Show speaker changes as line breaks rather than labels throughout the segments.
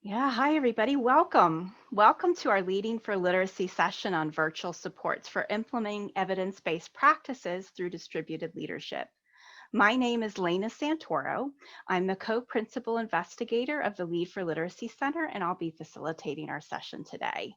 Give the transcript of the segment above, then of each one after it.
Yeah, hi everybody. Welcome. Welcome to our Leading for Literacy session on virtual supports for implementing evidence-based practices through distributed leadership. My name is Lena Santoro. I'm the co-principal investigator of the Lead for Literacy Center, and I'll be facilitating our session today.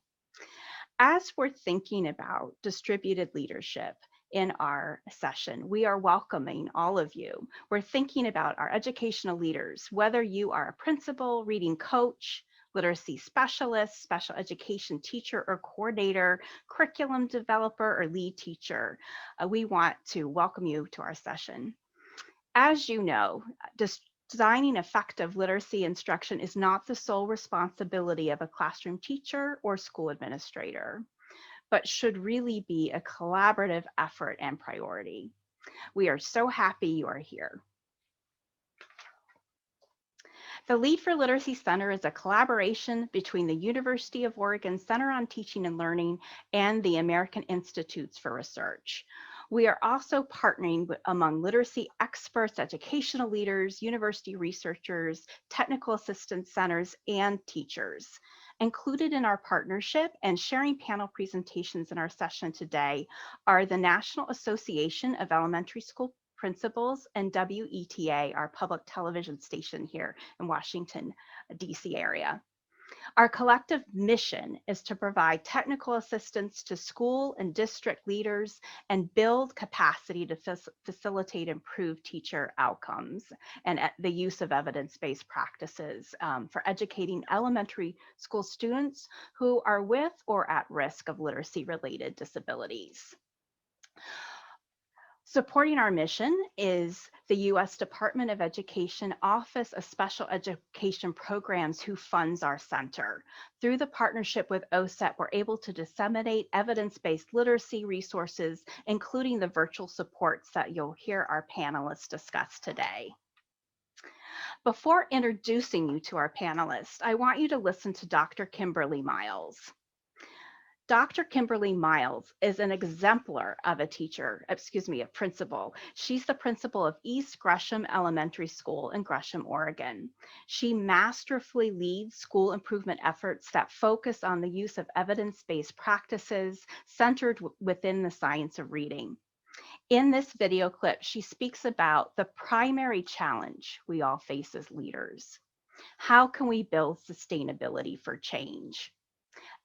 As we're thinking about distributed leadership in our session, we are welcoming all of you. We're thinking about our educational leaders, whether you are a principal, reading coach, literacy specialist, special education teacher or coordinator, curriculum developer, or lead teacher. We want to welcome you to our session. As you know, designing effective literacy instruction is not the sole responsibility of a classroom teacher or school administrator, but should really be a collaborative effort and priority. We are so happy you are here. The Lead for Literacy Center is a collaboration between the University of Oregon Center on Teaching and Learning and the American Institutes for Research. We are also partnering among literacy experts, educational leaders, university researchers, technical assistance centers, and teachers. Included in our partnership and sharing panel presentations in our session today are the National Association of Elementary School Principals and WETA, our public television station here in Washington, D.C. area. Our collective mission is to provide technical assistance to school and district leaders and build capacity to facilitate improved teacher outcomes and the use of evidence-based practices for educating elementary school students who are with or at risk of literacy-related disabilities. Supporting our mission is the U.S. Department of Education Office of Special Education Programs, who funds our center. Through the partnership with OSEP, we're able to disseminate evidence-based literacy resources, including the virtual supports that you'll hear our panelists discuss today. Before introducing you to our panelists, I want you to listen to Dr. Kimberly Miles. Dr. Kimberly Miles is an exemplar of a teacher, a principal. She's the principal of East Gresham Elementary School in Gresham, Oregon. She masterfully leads school improvement efforts that focus on the use of evidence-based practices centered within the science of reading. In this video clip, she speaks about the primary challenge we all face as leaders. How can we build sustainability for change?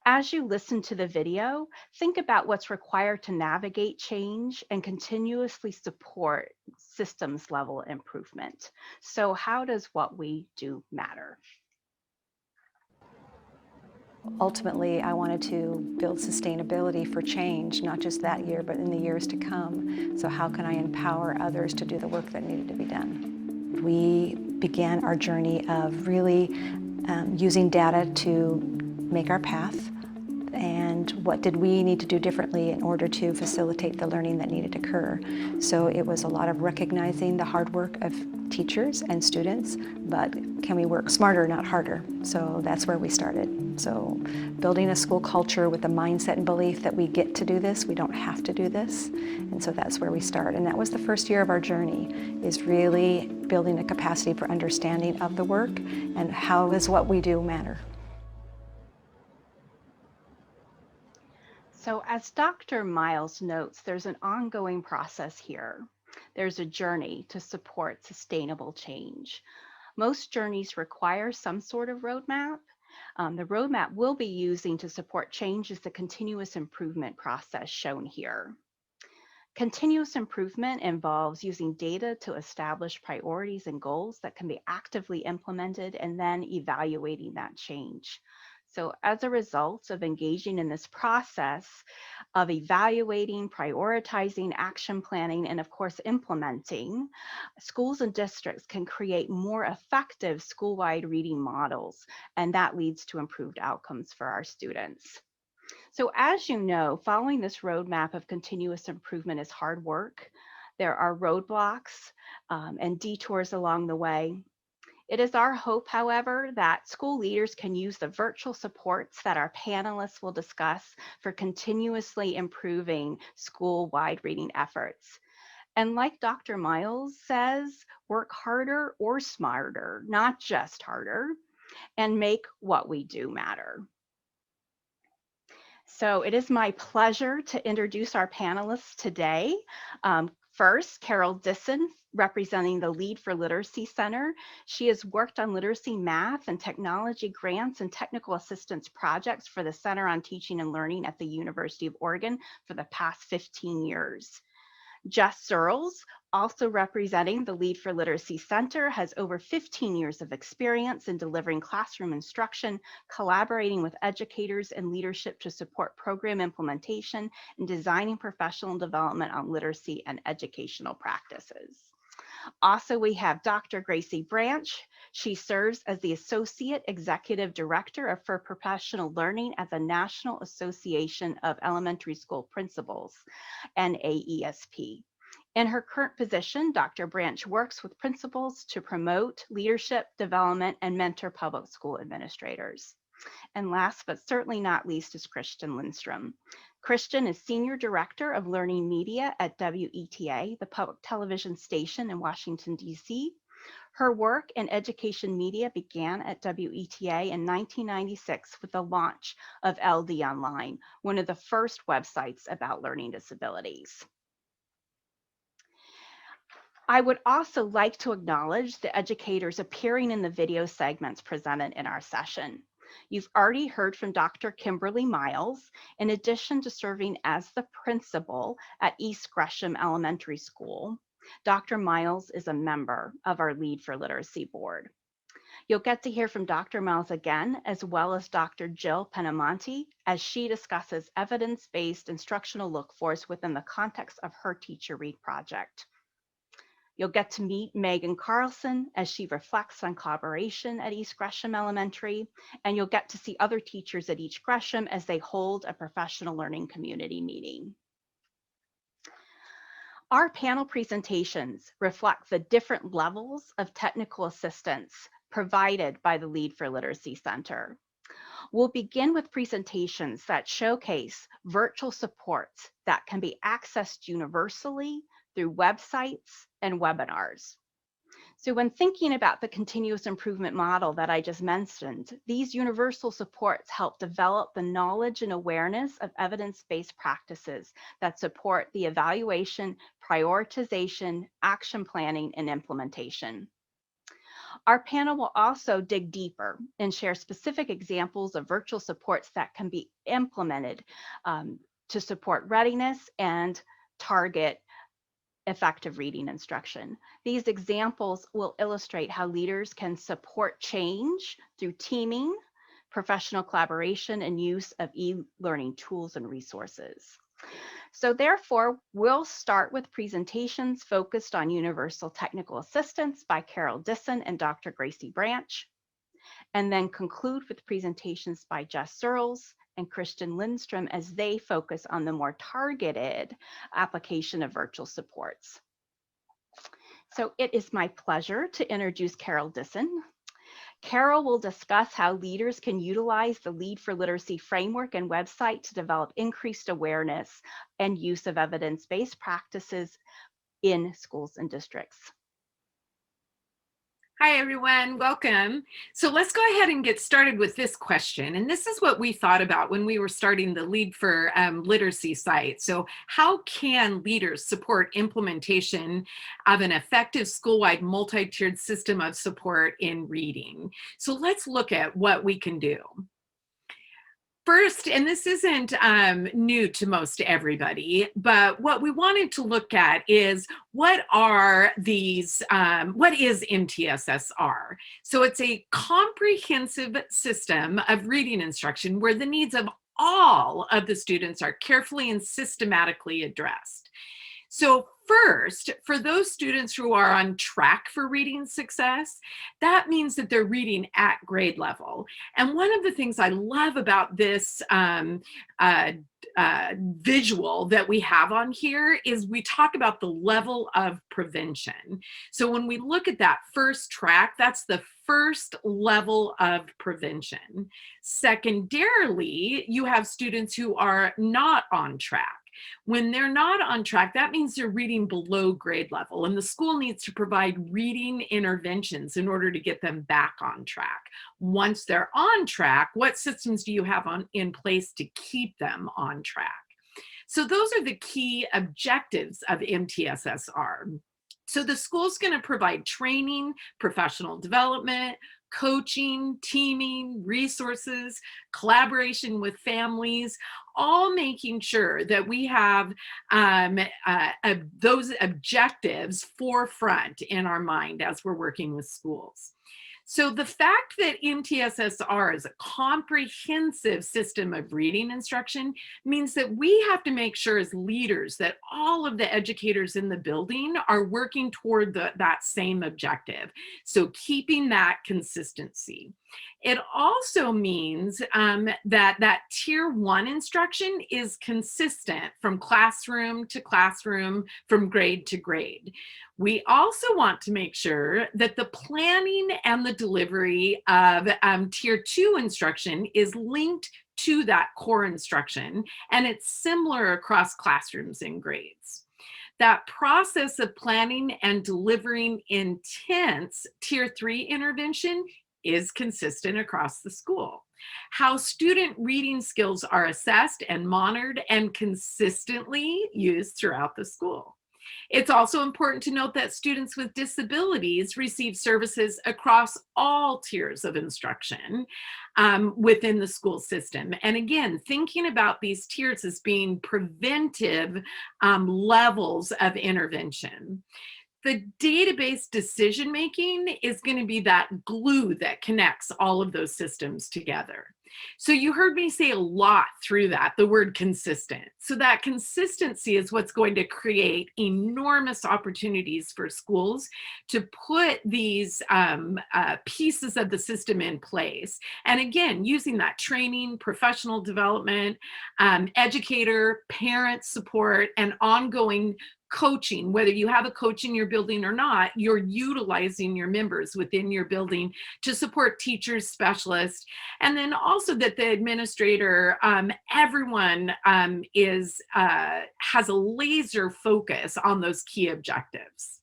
As you listen to the video, think about what's required to navigate change and continuously support systems level improvement. So how does what we do matter?
Ultimately, I wanted to build sustainability for change, not just that year, but in the years to come. So how can I empower others to do the work that needed to be done? We began our journey of really using data to make our path, and what did we need to do differently in order to facilitate the learning that needed to occur. So it was a lot of recognizing the hard work of teachers and students, but can we work smarter, not harder? So that's where we started. So building a school culture with the mindset and belief that we get to do this, we don't have to do this. And so that's where we start. And that was the first year of our journey, is really building a capacity for understanding of the work and how does what we do matter.
So as Dr. Miles notes, there's an ongoing process here. There's a journey to support sustainable change. Most journeys require some sort of roadmap. The roadmap we'll be using to support change is the continuous improvement process shown here. Continuous improvement involves using data to establish priorities and goals that can be actively implemented and then evaluating that change. So as a result of engaging in this process of evaluating, prioritizing, action planning, and of course implementing, schools and districts can create more effective school-wide reading models, and that leads to improved outcomes for our students. So as you know, following this roadmap of continuous improvement is hard work. There are roadblocks and detours along the way. It is our hope, however, that school leaders can use the virtual supports that our panelists will discuss for continuously improving school-wide reading efforts. And like Dr. Miles says, work harder or smarter, not just harder. and make what we do matter. So it is my pleasure to introduce our panelists today. First, Carol Disson, representing the Lead for Literacy Center. She has worked on literacy math and technology grants and technical assistance projects for the Center on Teaching and Learning at the University of Oregon for the past 15 years. Jess Searles, also representing the Lead for Literacy Center, has over 15 years of experience in delivering classroom instruction, collaborating with educators and leadership to support program implementation, and designing professional development on literacy and educational practices. Also, we have Dr. Gracie Branch. She serves as the Associate Executive Director for Professional Learning at the National Association of Elementary School Principals, NAESP. In her current position, Dr. Branch works with principals to promote leadership development and mentor public school administrators. And last but certainly not least is Christian Lindstrom. Christian is Senior Director of Learning Media at WETA, the public television station in Washington, D.C. Her work in education media began at WETA in 1996 with the launch of LD Online, one of the first websites about learning disabilities. I would also like to acknowledge the educators appearing in the video segments presented in our session. You've already heard from Dr. Kimberly Miles. In addition to serving as the principal at East Gresham Elementary School, Dr. Miles is a member of our Lead for Literacy board. You'll get to hear from Dr. Miles again, as well as Dr. Jill Penamonte, as she discusses evidence-based instructional look-fors within the context of her Teacher Read project. You'll get to meet Megan Carlson as she reflects on collaboration at East Gresham Elementary, and you'll get to see other teachers at East Gresham as they hold a professional learning community meeting. Our panel presentations reflect the different levels of technical assistance provided by the Lead for Literacy Center. We'll begin with presentations that showcase virtual supports that can be accessed universally through websites and webinars. So when thinking about the continuous improvement model that I just mentioned, these universal supports help develop the knowledge and awareness of evidence-based practices that support the evaluation, prioritization, action planning, and implementation. Our panel will also dig deeper and share specific examples of virtual supports that can be implemented to support readiness and target effective reading instruction. These examples will illustrate how leaders can support change through teaming, professional collaboration, and use of e-learning tools and resources. So therefore, we'll start with presentations focused on universal technical assistance by Carol Disson and Dr. Gracie Branch, and then conclude with presentations by Jess Searles and Christian Lindstrom as they focus on the more targeted application of virtual supports. So it is my pleasure to introduce Carol Disson. Carol will discuss how leaders can utilize the Lead for Literacy framework and website to develop increased awareness and use of evidence-based practices in schools and districts.
Hi, everyone. Welcome. So let's go ahead and get started with this question. And this is what we thought about when we were starting the Lead for Literacy site. So how can leaders support implementation of an effective school-wide multi-tiered system of support in reading? So let's look at what we can do. First, and this isn't new to most everybody, but what we wanted to look at is what are these, what is MTSSR? So it's a comprehensive system of reading instruction where the needs of all of the students are carefully and systematically addressed. So first, for those students who are on track for reading success, that means that they're reading at grade level. And one of the things I love about this visual that we have on here is we talk about the level of prevention. So when we look at that first track, that's the first level of prevention. Secondarily, you have students who are not on track. When they're not on track, that means they're reading below grade level, and the school needs to provide reading interventions in order to get them back on track. Once they're on track, what systems do you have in place to keep them on track? So those are the key objectives of MTSSR. So the school's going to provide training, professional development, coaching, teaming, resources, collaboration with families, all making sure that we have those objectives forefront in our mind as we're working with schools. So the fact that MTSSR is a comprehensive system of reading instruction means that we have to make sure as leaders that all of the educators in the building are working toward that same objective. So keeping that consistency. It also means that tier 1 instruction is consistent from classroom to classroom, from grade to grade. We also want to make sure that the planning and the delivery of tier 2 instruction is linked to that core instruction, and it's similar across classrooms and grades. That process of planning and delivering intense tier 3 intervention is consistent across the school. How student reading skills are assessed and monitored and consistently used throughout the school. It's also important to note that students with disabilities receive services across all tiers of instruction within the school system. And again, thinking about these tiers as being preventive levels of intervention. The database decision-making is going to be that glue that connects all of those systems together. So you heard me say a lot through that, the word consistent. So that consistency is what's going to create enormous opportunities for schools to put these pieces of the system in place. And again, using that training, professional development, educator, parent support, and ongoing coaching. Whether you have a coach in your building or not, you're utilizing your members within your building to support teachers, specialists, and then also that the administrator, everyone has a laser focus on those key objectives.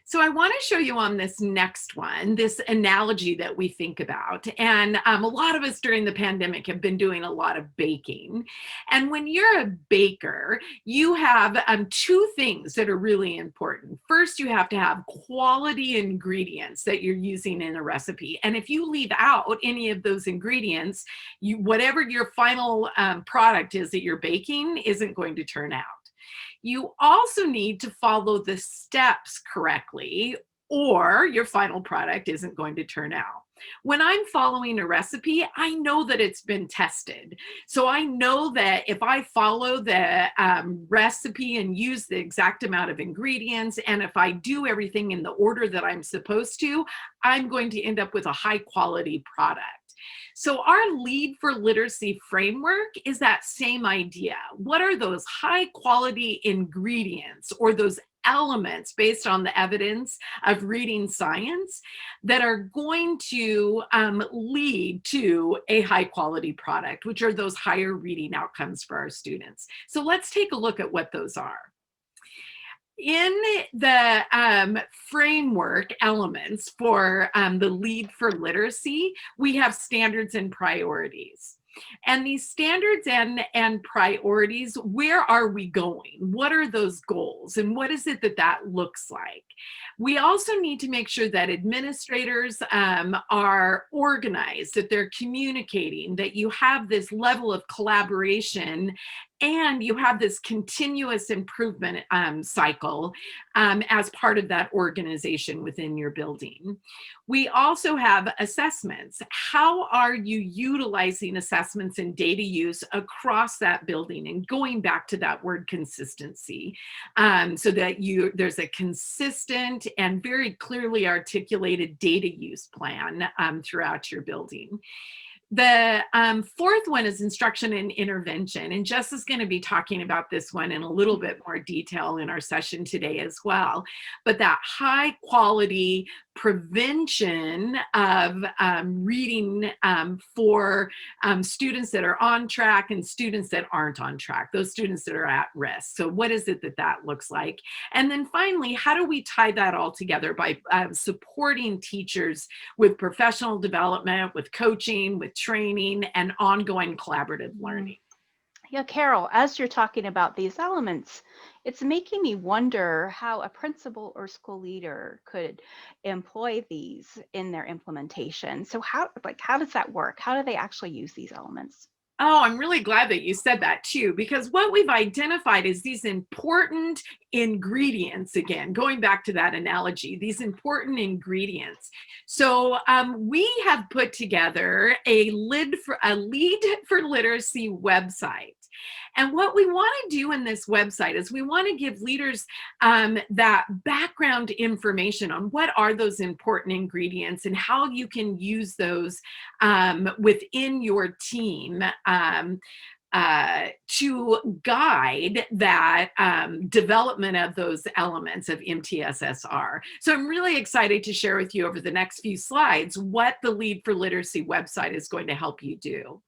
So I want to show you on this next one, this analogy that we think about. And a lot of us during the pandemic have been doing a lot of baking. And when you're a baker, you have two things that are really important. First, you have to have quality ingredients that you're using in a recipe. And if you leave out any of those ingredients, whatever your final product is that you're baking isn't going to turn out. You also need to follow the steps correctly, or your final product isn't going to turn out. When I'm following a recipe, I know that it's been tested. So I know that if I follow the recipe and use the exact amount of ingredients, and if I do everything in the order that I'm supposed to, I'm going to end up with a high quality product. So our Lead for Literacy framework is that same idea. What are those high quality ingredients or those elements based on the evidence of reading science that are going to lead to a high quality product, which are those higher reading outcomes for our students. So let's take a look at what those are. In the framework elements for the Lead for Literacy, we have standards and priorities. And these standards and priorities, where are we going? What are those goals? And what is it that looks like? We also need to make sure that administrators are organized, that they're communicating, that you have this level of collaboration, and you have this continuous improvement cycle as part of that organization within your building. We also have assessments. How are you utilizing assessments and data use across that building? And going back to that word consistency, so that there's a consistent and very clearly articulated data use plan throughout your building. The fourth one is instruction and intervention. And Jess is going to be talking about this one in a little bit more detail in our session today as well. But that high quality prevention of reading for students that are on track and students that aren't on track, those students that are at risk. So what is it that that looks like? And then finally, how do we tie that all together by supporting teachers with professional development, with coaching, with training, and ongoing collaborative learning?
Yeah, Carol, as you're talking about these elements, it's making me wonder how a principal or school leader could employ these in their implementation. So how does that work? How do they actually use these elements?
Oh, I'm really glad that you said that too, because what we've identified is these important ingredients, again, going back to that analogy, these important ingredients. So we have put together a Lead for Literacy website. And what we want to do in this website is we want to give leaders that background information on what are those important ingredients and how you can use those within your team to guide that development of those elements of MTSSR. So I'm really excited to share with you over the next few slides what the Lead for Literacy website is going to help you do.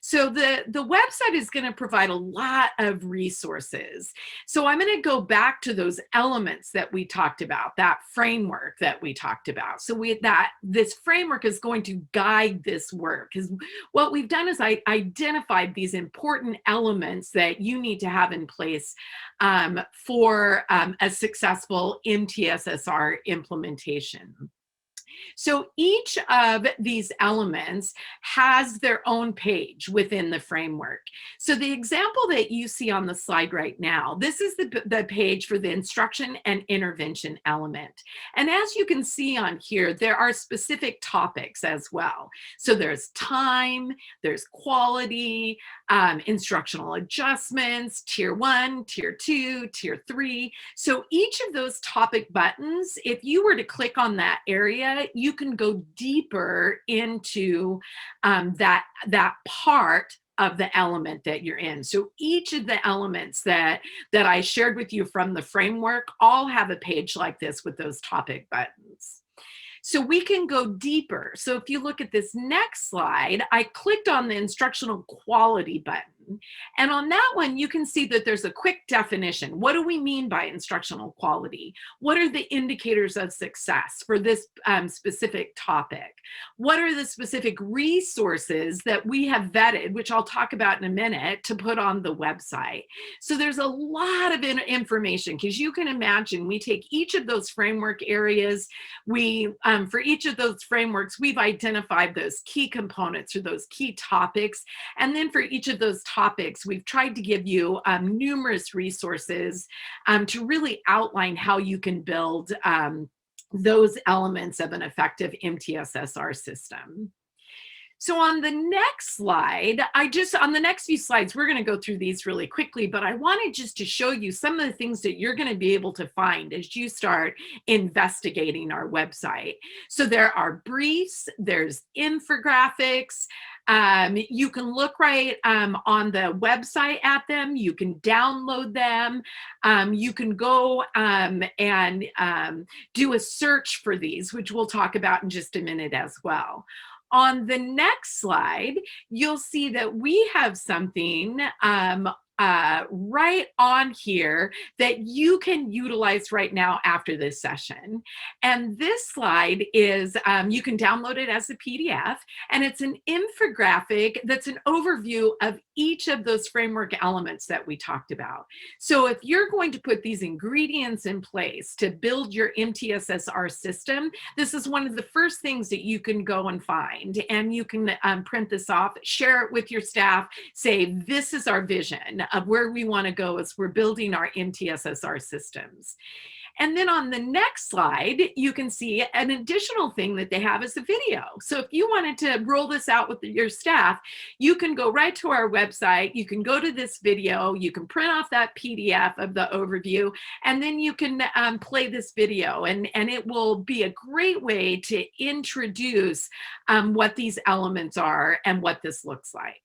So the website is going to provide a lot of resources. So I'm going to go back to those elements that we talked about, that framework that we talked about. So this framework is going to guide this work, because what we've done is I identified these important elements that you need to have in place for a successful MTSSR implementation. So each of these elements has their own page within the framework. So the example that you see on the slide right now, this is the page for the instruction and intervention element. And as you can see on here, there are specific topics as well. So there's time, there's quality, instructional adjustments, tier 1, tier 2, tier 3. So each of those topic buttons, if you were to click on that area, you can go deeper into that part of the element that you're in. So each of the elements that I shared with you from the framework all have a page like this with those topic buttons. So we can go deeper. So if you look at this next slide, I clicked on the instructional quality button. And on that one, you can see that there's a quick definition. What do we mean by instructional quality? What are the indicators of success for this specific topic? What are the specific resources that we have vetted, which I'll talk about in a minute, to put on the website? So there's a lot of information, because you can imagine we take each of those framework areas. For each of those frameworks, we've identified those key components or those key topics. And then for each of those topics, we've tried to give you numerous resources to really outline how you can build those elements of an effective MTSSR system. So on the next slide, on the next few slides, we're going to go through these really quickly, but I wanted just to show you some of the things that you're going to be able to find as you start investigating our website. So there are briefs, there's infographics. You can look right on the website at them. You can download them. You can go and do a search for these, which we'll talk about in just a minute as well. On the next slide, you'll see that we have something right on here that you can utilize right now after this session. And this slide is, you can download it as a PDF, and it's an infographic that's an overview of each of those framework elements that we talked about. So if you're going to put these ingredients in place to build your MTSSR system, this is one of the first things that you can go and find, and you can print this off, share it with your staff, say, this is our vision of where we want to go as we're building our MTSSR systems. And then on the next slide, you can see an additional thing that they have is a video. So if you wanted to roll this out with your staff, you can go right to our website, you can go to this video, you can print off that PDF of the overview, and then you can play this video, and it will be a great way to introduce what these elements are and what this looks like.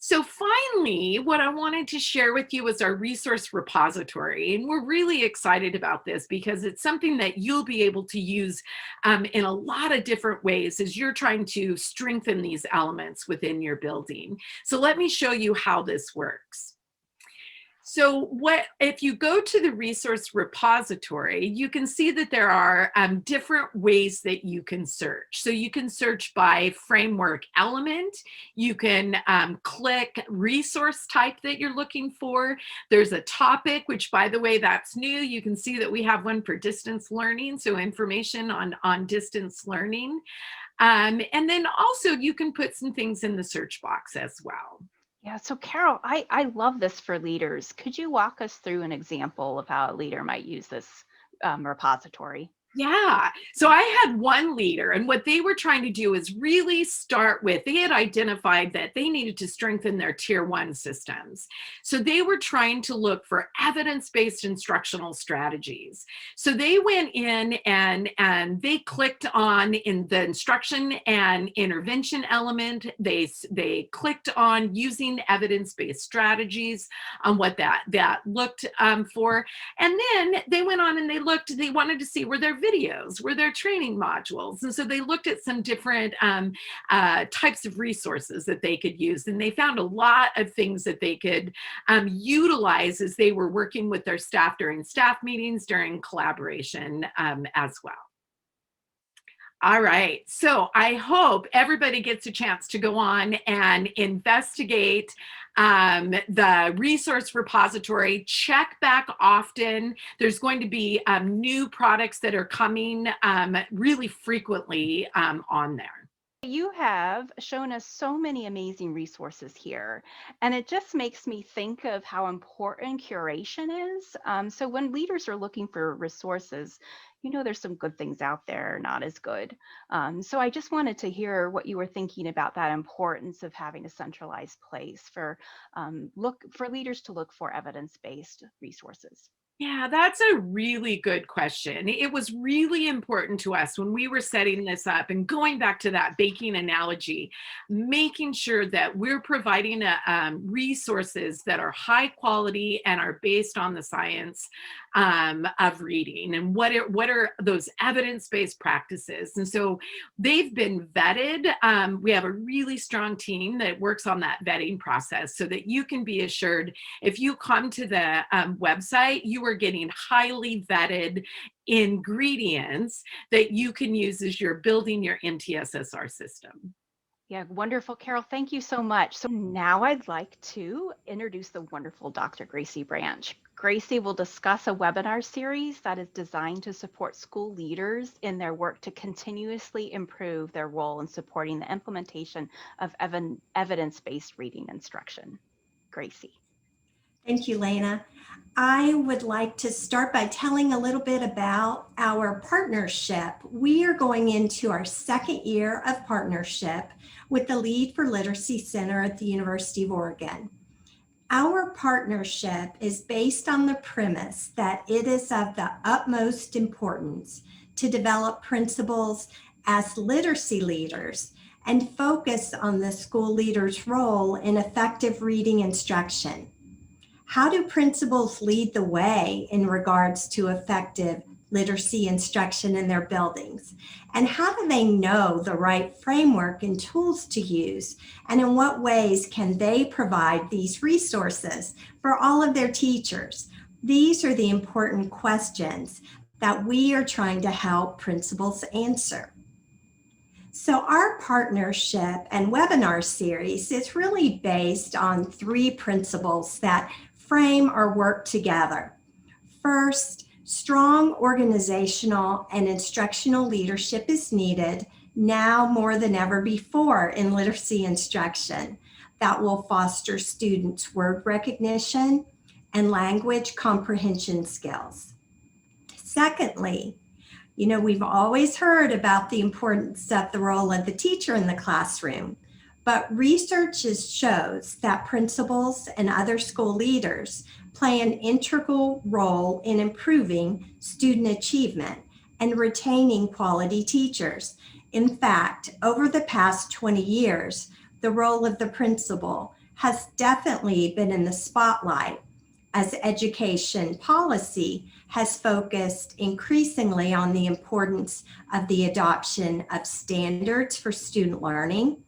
So finally, what I wanted to share with you is our resource repository. And we're really excited about this because it's something that you'll be able to use in a lot of different ways as you're trying to strengthen these elements within your building. So let me show you how this works. So if you go to the resource repository, you can see that there are different ways that you can search. So you can search by framework element. You can click resource type that you're looking for. There's a topic, which by the way, that's new. You can see that we have one for distance learning. So information on distance learning. And then also you can put some things in the search box as well.
Yeah, so Carol, I love this for leaders. Could you walk us through an example of how a leader might use this repository?
Yeah. So I had one leader, and what they were trying to do is really start with, they had identified that they needed to strengthen their tier 1 systems. So they were trying to look for evidence-based instructional strategies. So they went in and they clicked on in the instruction and intervention element, they clicked on using evidence-based strategies on what that looked for. And then they went on and they wanted to see, were there videos, were there training modules? And so they looked at some different types of resources that they could use. And they found a lot of things that they could utilize as they were working with their staff during staff meetings, during collaboration as well. All right, so I hope everybody gets a chance to go on and investigate the resource repository. Check back often. There's going to be new products that are coming really frequently on there.
You have shown us so many amazing resources here, and it just makes me think of how important curation is. So when leaders are looking for resources, there's some good things out there, not as good. So I just wanted to hear what you were thinking about that importance of having a centralized place for leaders to look for evidence-based resources.
Yeah, that's a really good question. It was really important to us when we were setting this up, and going back to that baking analogy, making sure that we're providing resources that are high quality and are based on the science of reading, and what are those evidence-based practices. And so they've been vetted. We have a really strong team that works on that vetting process so that you can be assured if you come to the website, you are getting highly vetted ingredients that you can use as you're building your MTSSR system.
Yeah, wonderful, Carol. Thank you so much. So now I'd like to introduce the wonderful Dr. Gracie Branch. Gracie will discuss a webinar series that is designed to support school leaders in their work to continuously improve their role in supporting the implementation of evidence-based reading instruction. Gracie.
Thank you, Lena. I would like to start by telling a little bit about our partnership. We are going into our second year of partnership with the Lead for Literacy Center at the University of Oregon. Our partnership is based on the premise that it is of the utmost importance to develop principals as literacy leaders and focus on the school leader's role in effective reading instruction. How do principals lead the way in regards to effective literacy instruction in their buildings? And how do they know the right framework and tools to use? And in what ways can they provide these resources for all of their teachers? These are the important questions that we are trying to help principals answer. So our partnership and webinar series is really based on 3 principles that frame our work together. First, strong organizational and instructional leadership is needed now more than ever before in literacy instruction that will foster students' word recognition and language comprehension skills. Secondly, we've always heard about the importance of the role of the teacher in the classroom, but research shows that principals and other school leaders play an integral role in improving student achievement and retaining quality teachers. In fact, over the past 20 years, the role of the principal has definitely been in the spotlight as education policy has focused increasingly on the importance of the adoption of standards for student learning,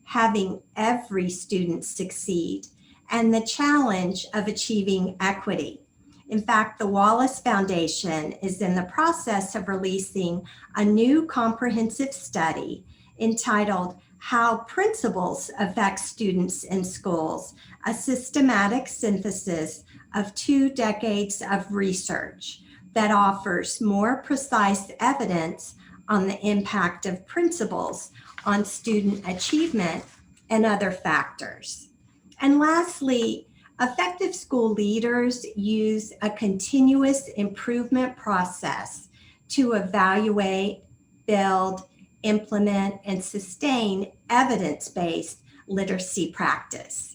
having every student succeed, and the challenge of achieving equity. In fact, the Wallace Foundation is in the process of releasing a new comprehensive study entitled How Principals Affect Students in Schools, a systematic synthesis of 2 decades of research that offers more precise evidence on the impact of principals on student achievement and other factors. And lastly, effective school leaders use a continuous improvement process to evaluate, build, implement, and sustain evidence-based literacy practice.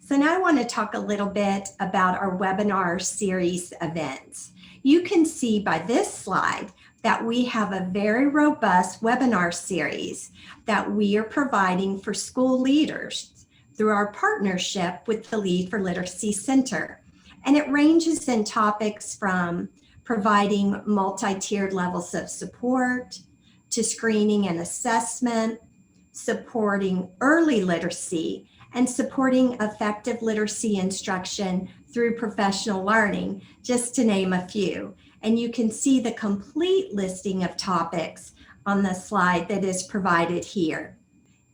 So now I want to talk a little bit about our webinar series events. You can see by this slide that we have a very robust webinar series that we are providing for school leaders through our partnership with the Lead for Literacy Center. And it ranges in topics from providing multi-tiered levels of support to screening and assessment, supporting early literacy, and supporting effective literacy instruction through professional learning, just to name a few. And you can see the complete listing of topics on the slide that is provided here.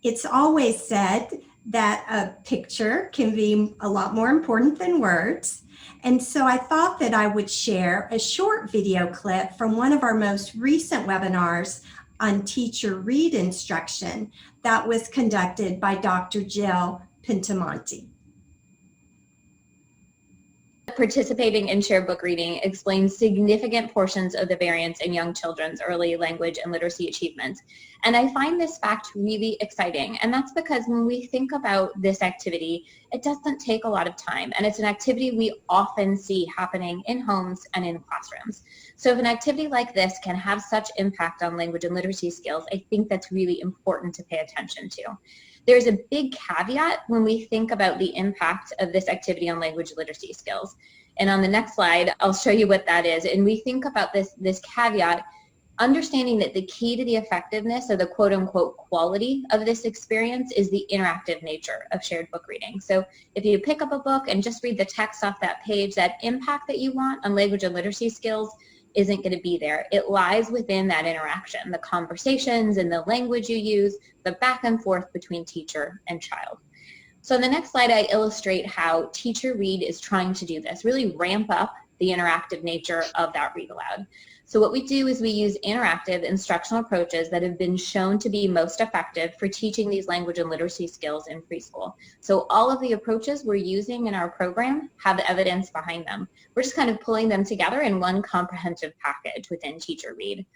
It's always said that a picture can be a lot more important than words. And so I thought that I would share a short video clip from one of our most recent webinars on teacher read instruction that was conducted by Dr. Jill Pintamonte.
Participating in shared book reading explains significant portions of the variance in young children's early language and literacy achievements. And I find this fact really exciting. And that's because when we think about this activity, it doesn't take a lot of time. And it's an activity we often see happening in homes and in classrooms. So if an activity like this can have such impact on language and literacy skills, I think that's really important to pay attention to. There's a big caveat when we think about the impact of this activity on language literacy skills. And on the next slide, I'll show you what that is. And we think about this caveat, understanding that the key to the effectiveness or the quote unquote quality of this experience is the interactive nature of shared book reading. So if you pick up a book and just read the text off that page, that impact that you want on language and literacy skills isn't going to be there. It lies within that interaction, the conversations and the language you use, the back and forth between teacher and child. So in the next slide, I illustrate how Teacher Read is trying to do this, really ramp up the interactive nature of that read aloud. So what we do is we use interactive instructional approaches that have been shown to be most effective for teaching these language and literacy skills in preschool. So all of the approaches we're using in our program have evidence behind them. We're just kind of pulling them together in one comprehensive package within Teacher Read.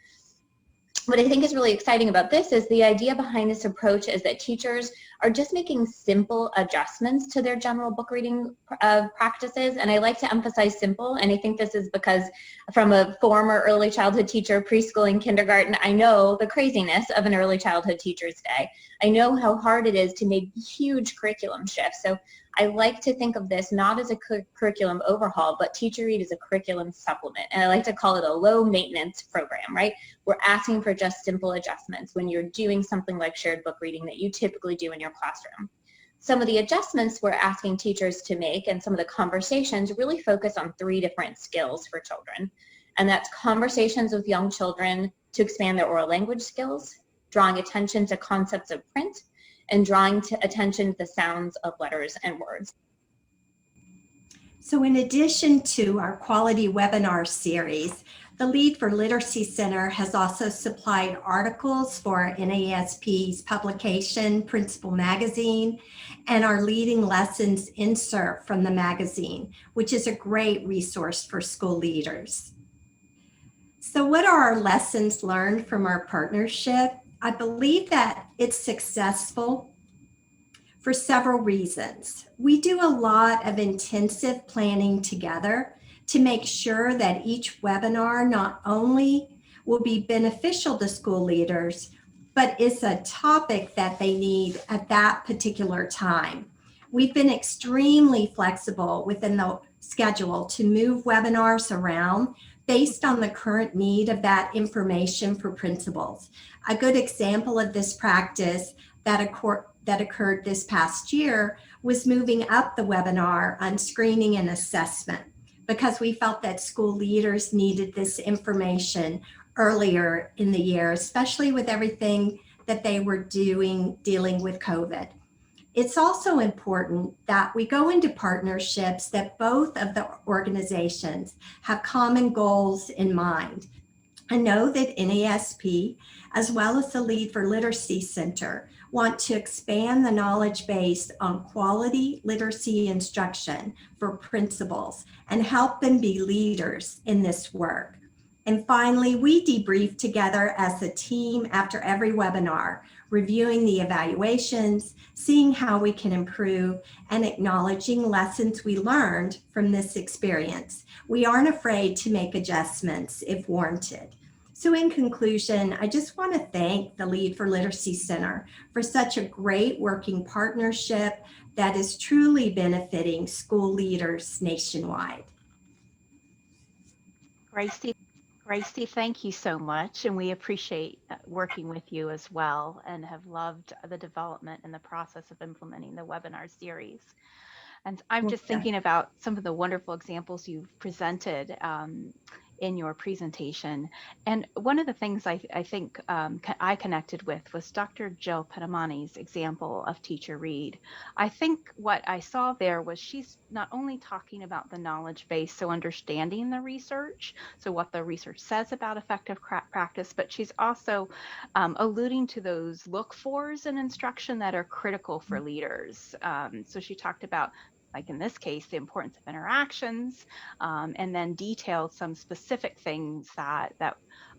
What I think is really exciting about this is the idea behind this approach is that teachers are just making simple adjustments to their general book reading practices. And I like to emphasize simple. And I think this is because from a former early childhood teacher, preschool and kindergarten, I know the craziness of an early childhood teacher's day. I know how hard it is to make huge curriculum shifts. So I like to think of this not as a curriculum overhaul, but Teacher Read is a curriculum supplement. And I like to call it a low maintenance program, right? We're asking for just simple adjustments when you're doing something like shared book reading that you typically do in your classroom. Some of the adjustments we're asking teachers to make and some of the conversations really focus on 3 different skills for children. And that's conversations with young children to expand their oral language skills, drawing attention to concepts of print, and drawing attention to the sounds of letters and words.
So in addition to our quality webinar series, the Lead for Literacy Center has also supplied articles for NASP's publication, Principal Magazine, and our Leading Lessons insert from the magazine, which is a great resource for school leaders. So what are our lessons learned from our partnership? I believe that it's successful for several reasons. We do a lot of intensive planning together to make sure that each webinar not only will be beneficial to school leaders, but is a topic that they need at that particular time. We've been extremely flexible within the schedule to move webinars around based on the current need of that information for principals. A good example of this practice that occurred this past year was moving up the webinar on screening and assessment because we felt that school leaders needed this information earlier in the year, especially with everything that they were dealing with COVID. It's also important that we go into partnerships that both of the organizations have common goals in mind. I know that NASP, as well as the Lead for Literacy Center, want to expand the knowledge base on quality literacy instruction for principals and help them be leaders in this work. And finally, we debrief together as a team after every webinar, reviewing the evaluations, seeing how we can improve, and acknowledging lessons we learned from this experience. We aren't afraid to make adjustments if warranted. So in conclusion, I just want to thank the Lead for Literacy Center for such a great working partnership that is truly benefiting school leaders nationwide.
Gracie, thank you so much. And we appreciate working with you as well and have loved the development and the process of implementing the webinar series. And I'm just thinking about some of the wonderful examples you've presented in your presentation. And one of the things I think I connected with was Dr. Jill Pedamani's example of Teacher Read. I think what I saw there was she's not only talking about the knowledge base, so understanding the research, so what the research says about effective practice, but she's also alluding to those look-fors in instruction that are critical for leaders. So she talked about, like in this case, the importance of interactions, and then detailed some specific things that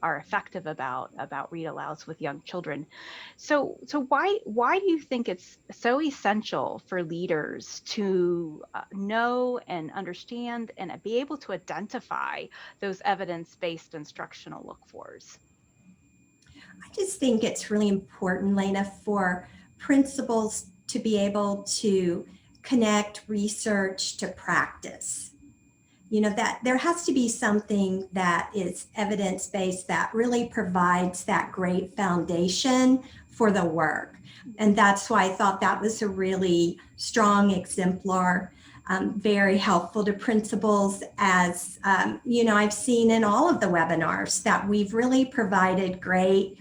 are effective about read alouds with young children. So why do you think it's so essential for leaders to know and understand and be able to identify those evidence-based instructional look-fors?
I just think it's really important, Lena, for principals to be able to connect research to practice. You know, that there has to be something that is evidence-based that really provides that great foundation for the work. And that's why I thought that was a really strong exemplar, very helpful to principals, as you know, I've seen in all of the webinars that we've really provided great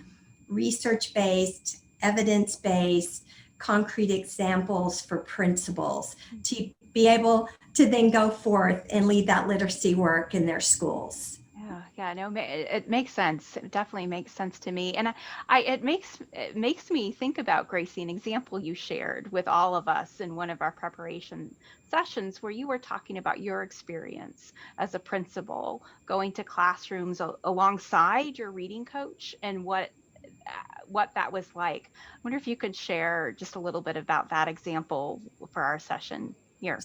research-based, evidence-based, concrete examples for principals to be able to then go forth and lead that literacy work in their schools.
Yeah, no, it makes sense. It definitely makes sense to me. And it makes me think about, Gracie, an example you shared with all of us in one of our preparation sessions where you were talking about your experience as a principal going to classrooms alongside your reading coach and what that was like. I wonder if you could share just a little bit about that example for our session here.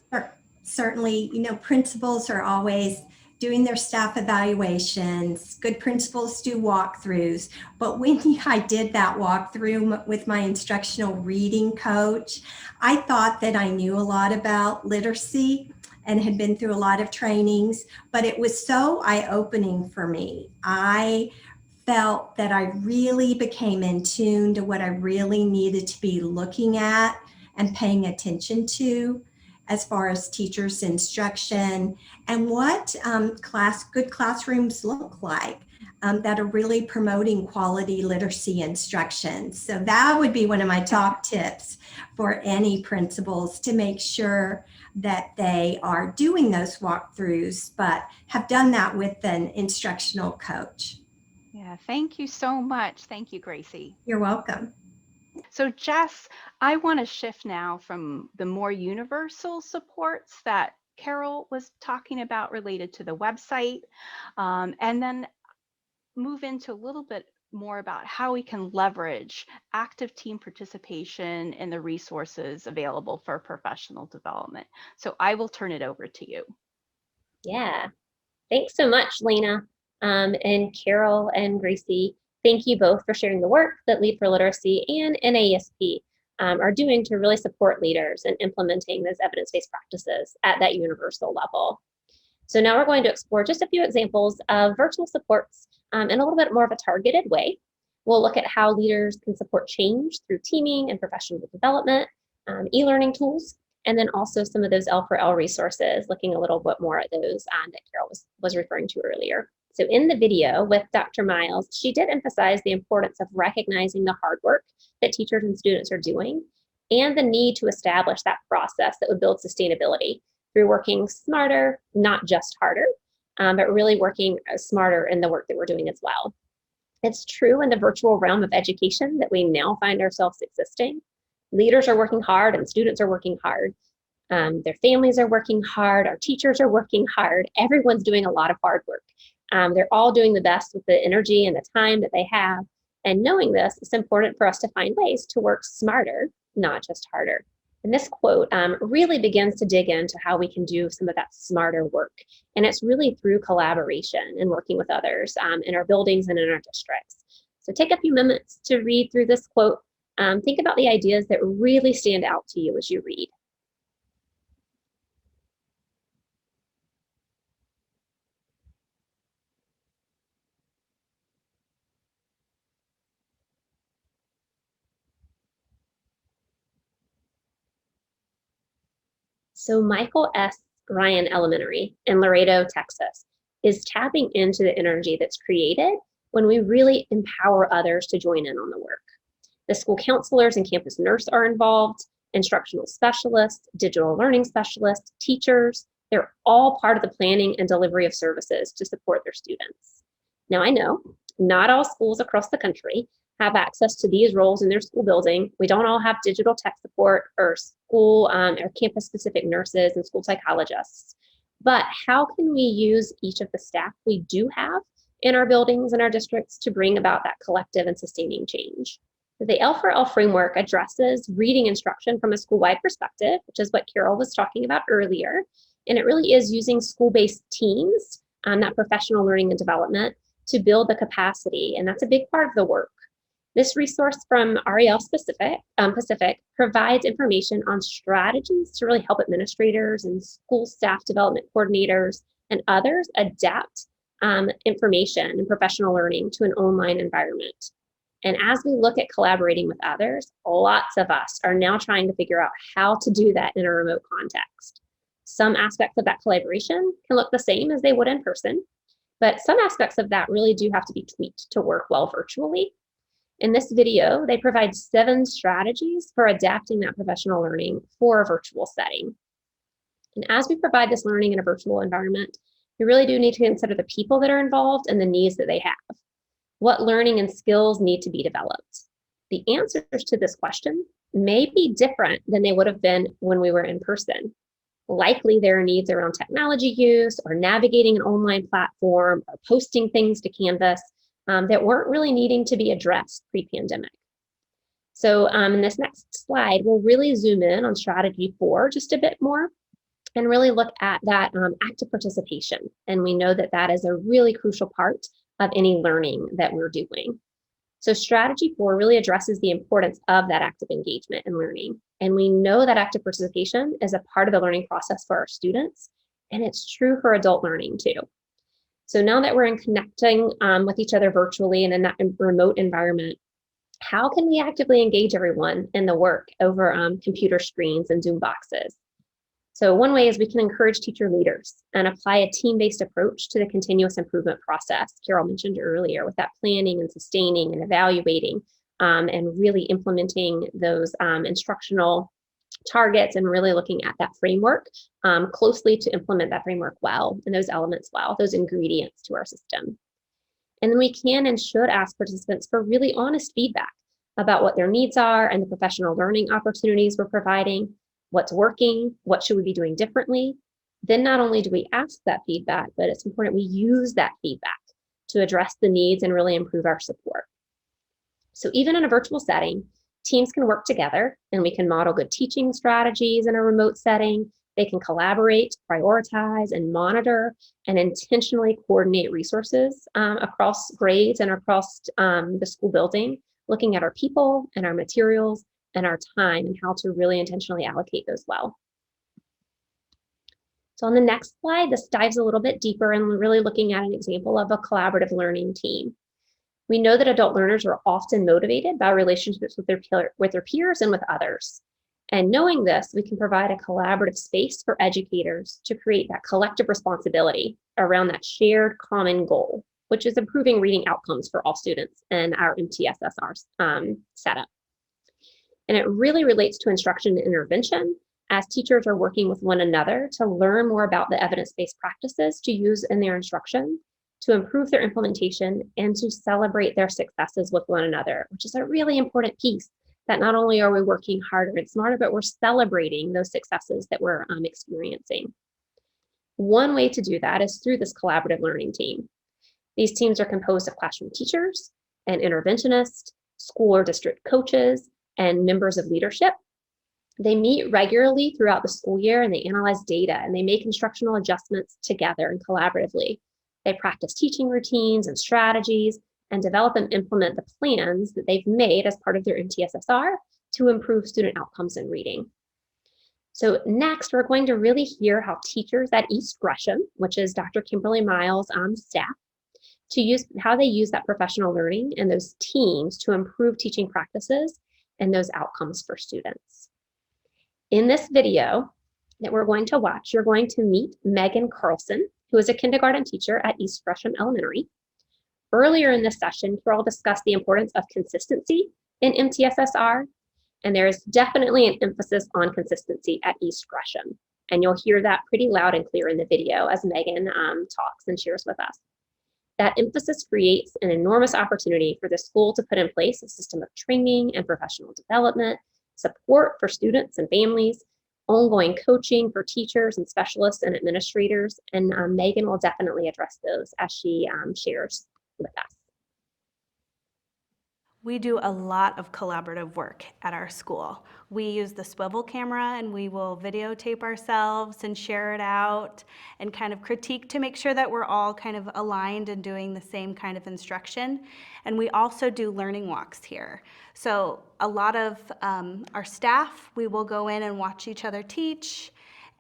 Certainly, you know, principals are always doing their staff evaluations. Good principals do walkthroughs. But when I did that walkthrough with my instructional reading coach, I thought that I knew a lot about literacy and had been through a lot of trainings, but it was so eye-opening for me. I felt that I really became in tune to what I really needed to be looking at and paying attention to as far as teachers' instruction and what good classrooms look like that are really promoting quality literacy instruction. So that would be one of my top tips for any principals, to make sure that they are doing those walkthroughs, but have done that with an instructional coach.
Yeah, thank you so much. Thank you, Gracie.
You're welcome.
So Jess, I want to shift now from the more universal supports that Carol was talking about related to the website. And then move into a little bit more about how we can leverage active team participation and the resources available for professional development. So I will turn it over to you.
Yeah, thanks so much, Lena, and Carol and Gracie. Thank you both for sharing the work that Lead for Literacy and NAESP are doing to really support leaders in implementing those evidence-based practices at that universal level. So now we're going to explore just a few examples of virtual supports in a little bit more of a targeted way. We'll look at how leaders can support change through teaming and professional development, e-learning tools, and then also some of those L4L resources, looking a little bit more at those that Carol was referring to earlier. So in the video with Dr. Miles, she did emphasize the importance of recognizing the hard work that teachers and students are doing and the need to establish that process that would build sustainability through working smarter, not just harder, but really working smarter in the work that we're doing as well. It's true in the virtual realm of education that we now find ourselves existing. Leaders are working hard and students are working hard. Their families are working hard, our teachers are working hard, everyone's doing a lot of hard work. They're all doing the best with the energy and the time that they have. And knowing this, it's important for us to find ways to work smarter, not just harder. And this quote really begins to dig into how we can do some of that smarter work. And it's really through collaboration and working with others in our buildings and in our districts. So take a few minutes to read through this quote. Think about the ideas that really stand out to you as you read. So Michael S. Ryan Elementary in Laredo, Texas, is tapping into the energy that's created when we really empower others to join in on the work. The school counselors and campus nurse are involved, instructional specialists, digital learning specialists, teachers. They're all part of the planning and delivery of services to support their students. Now I know not all schools across the country have access to these roles in their school building. We don't all have digital tech support or school or campus specific nurses and school psychologists. But how can we use each of the staff we do have in our buildings and our districts to bring about that collective and sustaining change? The L4L framework addresses reading instruction from a school-wide perspective, which is what Carol was talking about earlier. And it really is using school-based teams, that professional learning and development, to build the capacity. And that's a big part of the work. This resource from REL Pacific provides information on strategies to really help administrators and school staff development coordinators and others adapt information and professional learning to an online environment. And as we look at collaborating with others, lots of us are now trying to figure out how to do that in a remote context. Some aspects of that collaboration can look the same as they would in person, but some aspects of that really do have to be tweaked to work well virtually. In this video, they provide 7 strategies for adapting that professional learning for a virtual setting. And as we provide this learning in a virtual environment, we really do need to consider the people that are involved and the needs that they have. What learning and skills need to be developed? The answers to this question may be different than they would have been when we were in person. Likely there are needs around technology use or navigating an online platform or posting things to Canvas that weren't really needing to be addressed pre-pandemic. So in this next slide, we'll really zoom in on strategy 4 just a bit more and really look at that active participation. And we know that that is a really crucial part of any learning that we're doing. So strategy 4 really addresses the importance of that active engagement and learning. And we know that active participation is a part of the learning process for our students, and it's true for adult learning too. So now that we're in connecting with each other virtually and in that remote environment, how can we actively engage everyone in the work over computer screens and Zoom boxes? So one way is we can encourage teacher leaders and apply a team-based approach to the continuous improvement process Carol mentioned earlier, with that planning and sustaining and evaluating and really implementing those instructional targets and really looking at that framework closely to implement that framework well and those elements well, those ingredients to our system. And then we can and should ask participants for really honest feedback about what their needs are and the professional learning opportunities we're providing, what's working, what should we be doing differently. Then not only do we ask that feedback, but it's important we use that feedback to address the needs and really improve our support. So even in a virtual setting, teams can work together and we can model good teaching strategies in a remote setting. They can collaborate, prioritize, and monitor and intentionally coordinate resources across grades and across the school building, looking at our people and our materials and our time and how to really intentionally allocate those well. So on the next slide, this dives a little bit deeper and really looking at an example of a collaborative learning team. We know that adult learners are often motivated by relationships with their peers and with others. And knowing this, we can provide a collaborative space for educators to create that collective responsibility around that shared common goal, which is improving reading outcomes for all students in our MTSSR setup. And it really relates to instruction and intervention as teachers are working with one another to learn more about the evidence-based practices to use in their instruction, to improve their implementation, and to celebrate their successes with one another, which is a really important piece, that not only are we working harder and smarter, but we're celebrating those successes that we're experiencing. One way to do that is through this collaborative learning team. These teams are composed of classroom teachers and interventionists, school or district coaches, and members of leadership. They meet regularly throughout the school year and they analyze data and they make instructional adjustments together and collaboratively. They practice teaching routines and strategies and develop and implement the plans that they've made as part of their MTSSR to improve student outcomes in reading. So next, we're going to really hear how teachers at East Gresham, which is Dr. Kimberly Miles' staff, how they use that professional learning and those teams to improve teaching practices and those outcomes for students. In this video that we're going to watch, you're going to meet Megan Carlson, who is a kindergarten teacher at East Gresham Elementary. Earlier in this session, Carol discussed the importance of consistency in MTSSR, and there is definitely an emphasis on consistency at East Gresham. And you'll hear that pretty loud and clear in the video as Megan talks and shares with us. That emphasis creates an enormous opportunity for the school to put in place a system of training and professional development, support for students and families, ongoing coaching for teachers and specialists and administrators, and Megan will definitely address those as she shares with us.
We do a lot of collaborative work at our school. We use the swivel camera and we will videotape ourselves and share it out and kind of critique to make sure that we're all kind of aligned and doing the same kind of instruction. And we also do learning walks here. So a lot of our staff, we will go in and watch each other teach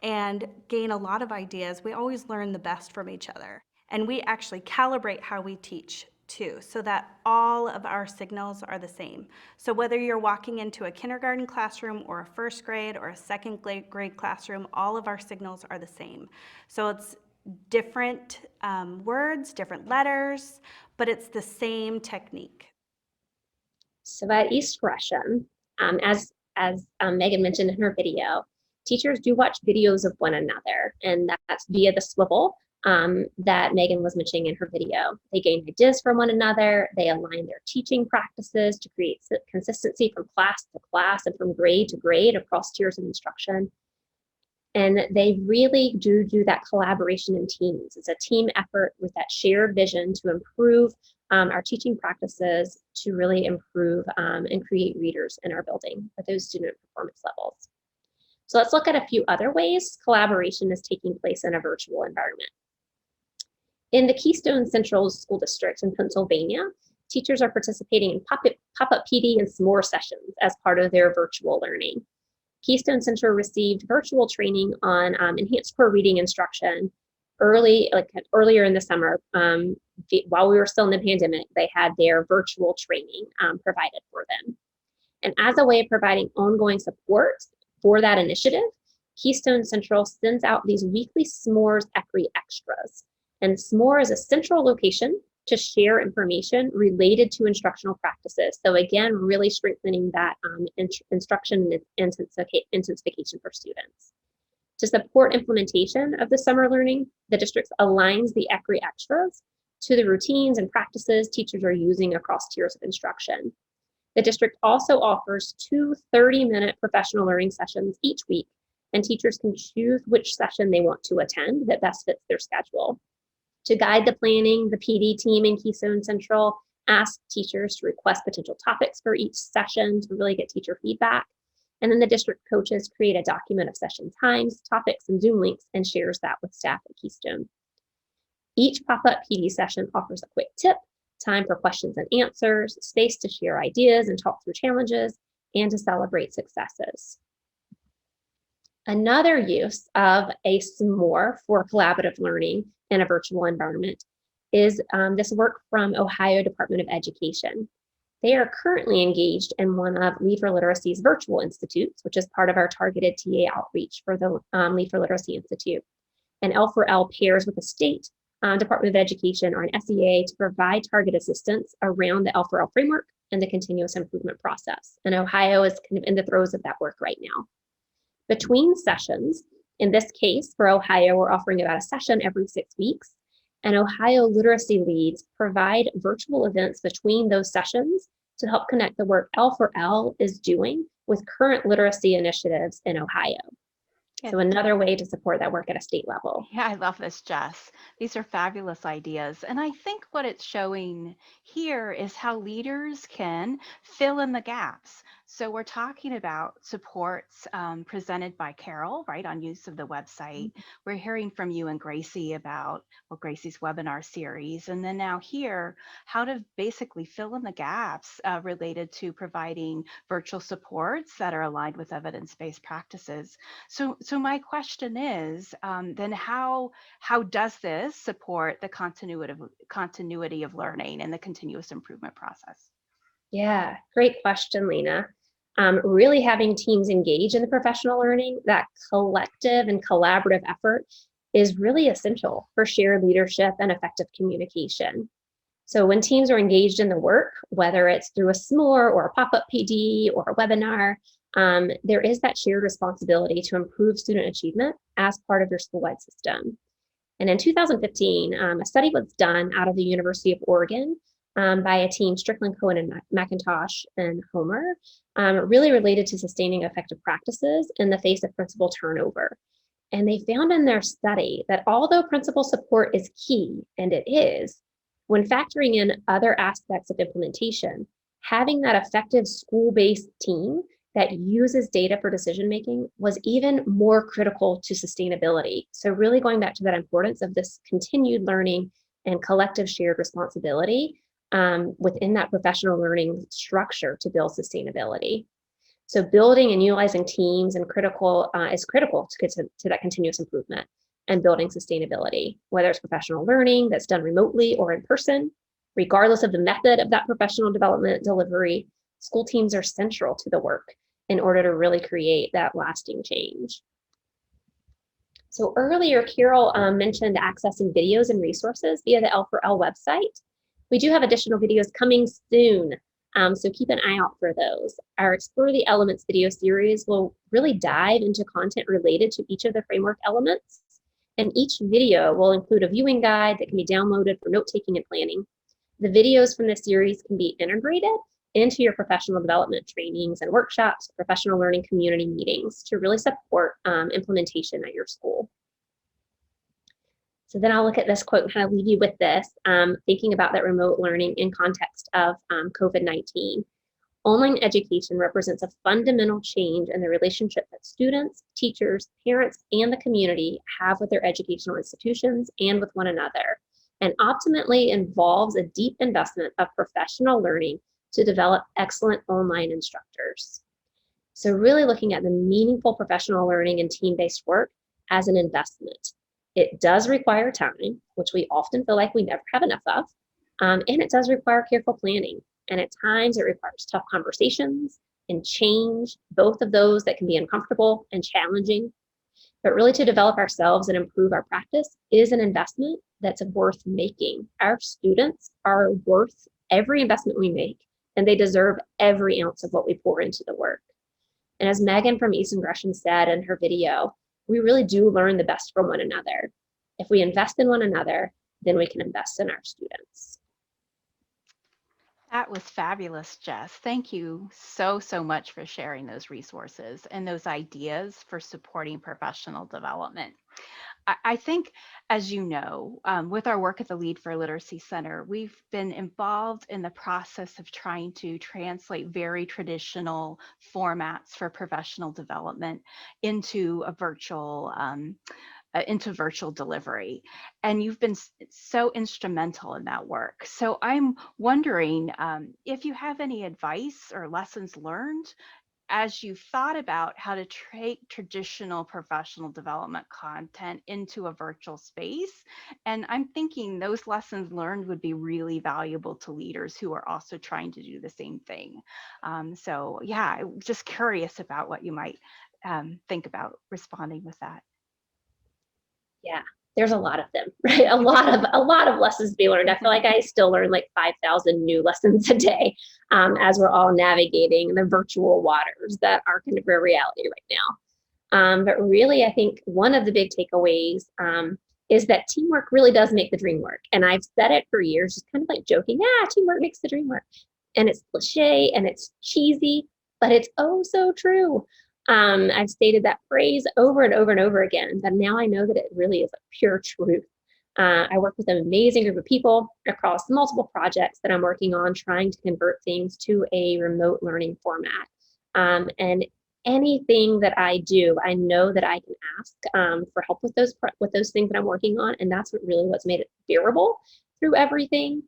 and gain a lot of ideas. We always learn the best from each other. And we actually calibrate how we teach too, so that all of our signals are the same. So whether you're walking into a kindergarten classroom or a first grade or a second grade classroom, all of our signals are the same. So it's different words, different letters, but it's the same technique.
So at East Gresham, as Megan mentioned in her video, teachers do watch videos of one another, and that's via the swivel that Megan was mentioning in her video. They gain ideas from one another, they align their teaching practices to create consistency from class to class and from grade to grade across tiers of instruction. And they really do that collaboration in teams. It's a team effort with that shared vision to improve our teaching practices, to really improve and create readers in our building at those student performance levels. So let's look at a few other ways collaboration is taking place in a virtual environment. In the Keystone Central School District in Pennsylvania, teachers are participating in pop-up PD and s'more sessions as part of their virtual learning. Keystone Central received virtual training on enhanced core reading instruction earlier in the summer. While we were still in the pandemic, they had their virtual training provided for them. And as a way of providing ongoing support for that initiative, Keystone Central sends out these weekly s'mores ECRI extras. And s'more is a central location to share information related to instructional practices. So again, really strengthening that instruction intensification for students. To support implementation of the summer learning, the district aligns the ECRI extras to the routines and practices teachers are using across tiers of instruction. The district also offers 2 30-minute professional learning sessions each week, and teachers can choose which session they want to attend that best fits their schedule. To guide the planning, the PD team in Keystone Central asks teachers to request potential topics for each session to really get teacher feedback. And then the district coaches create a document of session times, topics, and Zoom links and shares that with staff at Keystone. Each pop-up PD session offers a quick tip, time for questions and answers, space to share ideas and talk through challenges, and to celebrate successes. Another use of a s'more for collaborative learning in a virtual environment is this work from Ohio Department of Education. They are currently engaged in one of Lead for Literacy's virtual institutes, which is part of our targeted TA outreach for the Lead for Literacy Institute. And L4L pairs with the state Department of Education or an SEA to provide target assistance around the L4L framework and the continuous improvement process. And Ohio is kind of in the throes of that work right now. Between sessions, in this case, for Ohio, we're offering about a session every 6 weeks. And Ohio literacy leads provide virtual events between those sessions to help connect the work L4L is doing with current literacy initiatives in Ohio. So another way to support that work at a state level.
Yeah, I love this, Jess. These are fabulous ideas. And I think what it's showing here is how leaders can fill in the gaps. So we're talking about supports presented by Carol, right, on use of the website. We're hearing from you and Gracie about, well, Gracie's webinar series. And then now here, how to basically fill in the gaps related to providing virtual supports that are aligned with evidence-based practices. So my question is, then how does this support the continuity of learning and the continuous improvement process?
Yeah, great question, Lena. Really having teams engage in the professional learning, that collective and collaborative effort is really essential for shared leadership and effective communication. So when teams are engaged in the work, whether it's through a s'more or a pop-up PD or a webinar, there is that shared responsibility to improve student achievement as part of your school-wide system. And in 2015, a study was done out of the University of Oregon by a team, Strickland, Cohen, and McIntosh and Homer, really related to sustaining effective practices in the face of principal turnover. And they found in their study that although principal support is key, and it is, when factoring in other aspects of implementation, having that effective school-based team that uses data for decision-making was even more critical to sustainability. So really going back to that importance of this continued learning and collective shared responsibility within that professional learning structure to build sustainability. So building and utilizing teams is critical to get to that continuous improvement and building sustainability, whether it's professional learning that's done remotely or in person, regardless of the method of that professional development delivery, school teams are central to the work in order to really create that lasting change. So earlier, Carol mentioned accessing videos and resources via the L4L website. We do have additional videos coming soon, so keep an eye out for those. Our Explore the Elements video series will really dive into content related to each of the framework elements, and each video will include a viewing guide that can be downloaded for note-taking and planning. The videos from this series can be integrated into your professional development trainings and workshops, professional learning community meetings to really support implementation at your school. So then I'll look at this quote and kind of leave you with this, thinking about that remote learning in context of COVID-19. Online education represents a fundamental change in the relationship that students, teachers, parents, and the community have with their educational institutions and with one another, and ultimately involves a deep investment of professional learning to develop excellent online instructors. So really looking at the meaningful professional learning and team-based work as an investment. It does require time, which we often feel like we never have enough of, and it does require careful planning. And at times it requires tough conversations and change, both of those that can be uncomfortable and challenging. But really to develop ourselves and improve our practice is an investment that's worth making. Our students are worth every investment we make, and they deserve every ounce of what we pour into the work. And as Megan from Easton Gresham said in her video, we really do learn the best from one another. If we invest in one another, then we can invest in our students.
That was fabulous, Jess. Thank you so much for sharing those resources and those ideas for supporting professional development. I think, as you know, with our work at the Lead for Literacy Center, we've been involved in the process of trying to translate very traditional formats for professional development into a into virtual delivery. And you've been so instrumental in that work. So I'm wondering if you have any advice or lessons learned as you've thought about how to take traditional professional development content into a virtual space. And I'm thinking those lessons learned would be really valuable to leaders who are also trying to do the same thing. So yeah, I'm just curious about what you might think about responding with that.
Yeah, there's a lot of them, right? A lot of lessons to be learned. I feel like I still learn like 5,000 new lessons a day as we're all navigating the virtual waters that are kind of a reality right now. But really, I think one of the big takeaways is that teamwork really does make the dream work. And I've said it for years, just kind of like joking, teamwork makes the dream work. And it's cliche and it's cheesy, but it's oh so true. I've stated that phrase over and over and over again, but now I know that it really is a pure truth. I work with an amazing group of people across multiple projects that I'm working on, trying to convert things to a remote learning format. And anything that I do, I know that I can ask for help with those things that I'm working on, and that's what's made it bearable through everything.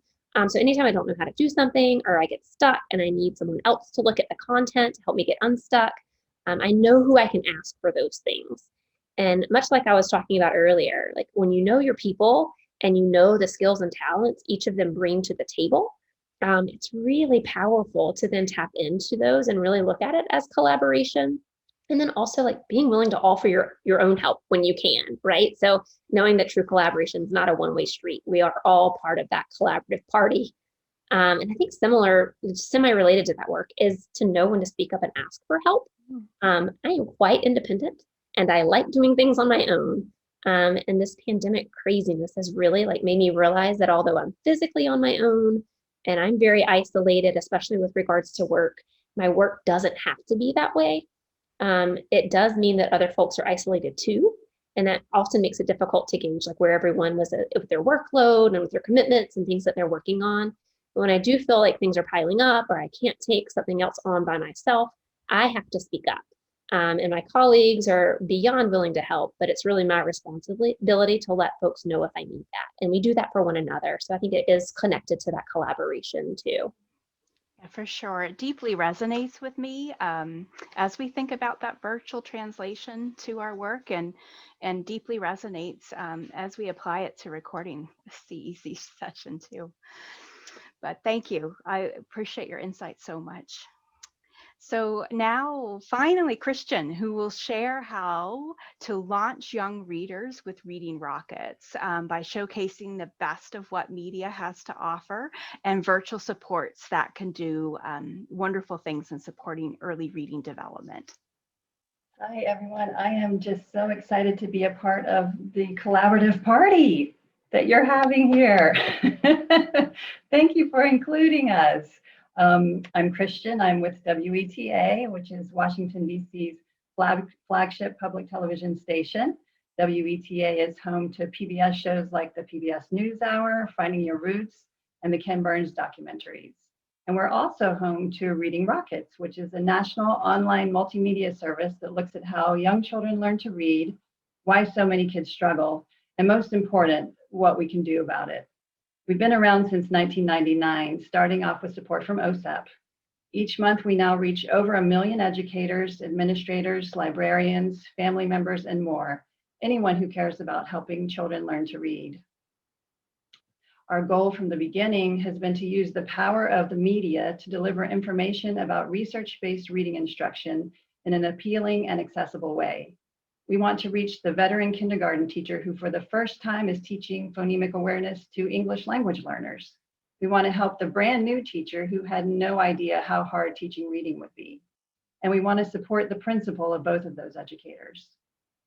So anytime I don't know how to do something, or I get stuck and I need someone else to look at the content to help me get unstuck, I know who I can ask for those things. And much like I was talking about earlier, like when you know your people and you know the skills and talents each of them bring to the table, it's really powerful to then tap into those and really look at it as collaboration. And then also like being willing to offer your own help when you can, right? So knowing that true collaboration is not a one-way street. We are all part of that collaborative party. And I think semi-related to that work is to know when to speak up and ask for help. I am quite independent and I like doing things on my own. And this pandemic craziness has really like made me realize that although I'm physically on my own and I'm very isolated, especially with regards to work, my work doesn't have to be that way. It does mean that other folks are isolated too. And that often makes it difficult to gauge like where everyone was with their workload and with their commitments and things that they're working on. But when I do feel like things are piling up or I can't take something else on by myself, I have to speak up. And my colleagues are beyond willing to help, but it's really my responsibility to let folks know if I need that. And we do that for one another. So I think it is connected to that collaboration too.
Yeah, for sure. It deeply resonates with me as we think about that virtual translation to our work, and deeply resonates as we apply it to recording the CEC session too. But thank you. I appreciate your insight so much. So now finally, Christian, who will share how to launch young readers with Reading Rockets by showcasing the best of what media has to offer and virtual supports that can do wonderful things in supporting early reading development.
Hi, everyone. I am just so excited to be a part of the collaborative party that you're having here. Thank you for including us. I'm Christian. I'm with WETA, which is Washington, D.C.'s flagship public television station. WETA is home to PBS shows like the PBS NewsHour, Finding Your Roots, and the Ken Burns documentaries. And we're also home to Reading Rockets, which is a national online multimedia service that looks at how young children learn to read, why so many kids struggle, and most important, what we can do about it. We've been around since 1999, starting off with support from OSEP. Each month, we now reach over 1 million educators, administrators, librarians, family members, and more, anyone who cares about helping children learn to read. Our goal from the beginning has been to use the power of the media to deliver information about research-based reading instruction in an appealing and accessible way. We want to reach the veteran kindergarten teacher who for the first time is teaching phonemic awareness to English language learners. We want to help the brand new teacher who had no idea how hard teaching reading would be. And we want to support the principal of both of those educators.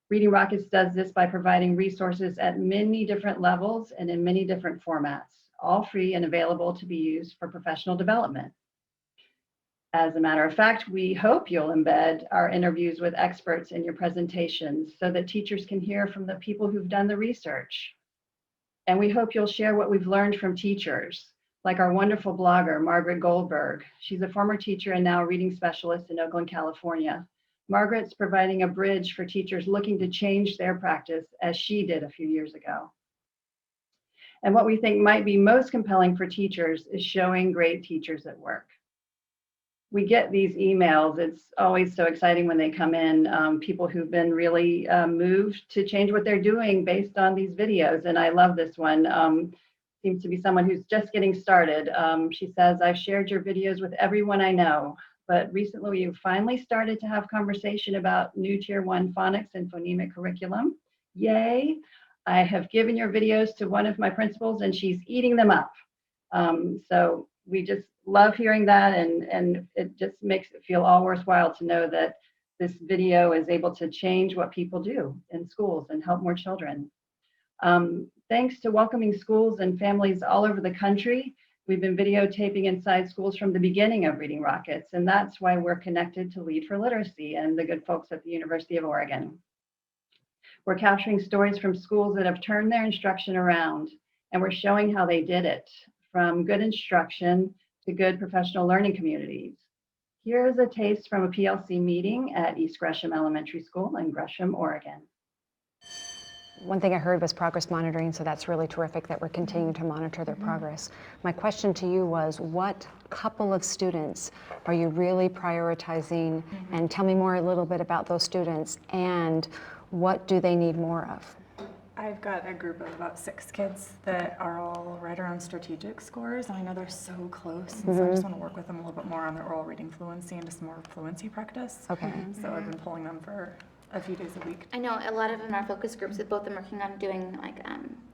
Reading Rockets does this by providing resources at many different levels and in many different formats, all free and available to be used for professional development. As a matter of fact, we hope you'll embed our interviews with experts in your presentations so that teachers can hear from the people who've done the research. And we hope you'll share what we've learned from teachers, like our wonderful blogger, Margaret Goldberg. She's a former teacher and now a reading specialist in Oakland, California. Margaret's providing a bridge for teachers looking to change their practice as she did a few years ago. And what we think might be most compelling for teachers is showing great teachers at work. We get these emails. It's always so exciting when they come in, people who've been really moved to change what they're doing based on these videos. And I love this one. Seems to be someone who's just getting started. She says, I've shared your videos with everyone I know, but recently you finally started to have conversation about new Tier 1 phonics and phonemic curriculum. Yay. I have given your videos to one of my principals and she's eating them up. So we just love hearing that, and it just makes it feel all worthwhile to know that this video is able to change what people do in schools and help more children. Thanks to welcoming schools and families all over the country, we've been videotaping inside schools from the beginning of Reading Rockets, and that's why we're connected to Lead for Literacy and the good folks at the University of Oregon. We're capturing stories from schools that have turned their instruction around, and we're showing how they did it, from good instruction to good professional learning communities. Here's a taste from a PLC meeting at East Gresham Elementary School in Gresham, Oregon.
One thing I heard was progress monitoring, so that's really terrific that we're continuing to monitor their progress. My question to you was, what couple of students are you really prioritizing? And tell me more a little bit about those students, and what do they need more of?
I've got a group of about 6 kids that are all right around strategic scores, and I know they're so close, and so I just want to work with them a little bit more on their oral reading fluency and just more fluency practice.
Okay.
So I've been pulling them for a few days a week.
I know a lot of them are focus groups, with both of them working on doing like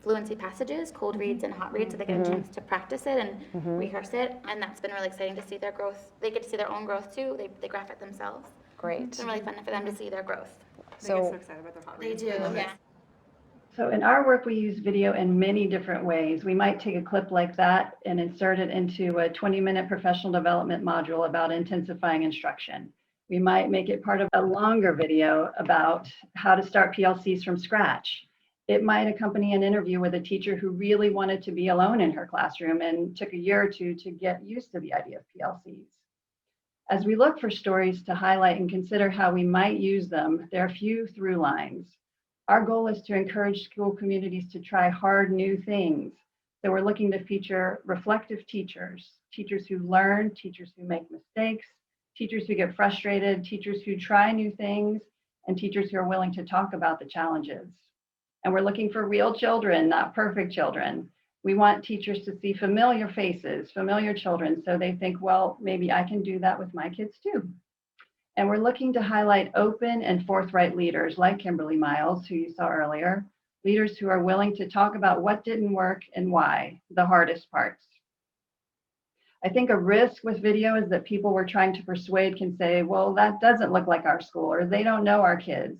fluency passages, cold reads and hot reads, so they get a chance to practice it and rehearse it, and that's been really exciting to see their growth. They get to see their own growth too. They graph it themselves.
Great.
It's been really fun for them to see their growth.
They get so excited about their hot
They
reads.
do, yeah.
So in our work, we use video in many different ways. We might take a clip like that and insert it into a 20-minute professional development module about intensifying instruction. We might make it part of a longer video about how to start PLCs from scratch. It might accompany an interview with a teacher who really wanted to be alone in her classroom and took a year or two to get used to the idea of PLCs. As we look for stories to highlight and consider how we might use them, there are a few through lines. Our goal is to encourage school communities to try hard new things. So we're looking to feature reflective teachers, teachers who learn, teachers who make mistakes, teachers who get frustrated, teachers who try new things, and teachers who are willing to talk about the challenges. And we're looking for real children, not perfect children. We want teachers to see familiar faces, familiar children, so they think, well, maybe I can do that with my kids too. And we're looking to highlight open and forthright leaders like Kimberly Miles, who you saw earlier, leaders who are willing to talk about what didn't work and why, the hardest parts. I think a risk with video is that people we're trying to persuade can say, well, that doesn't look like our school, or they don't know our kids.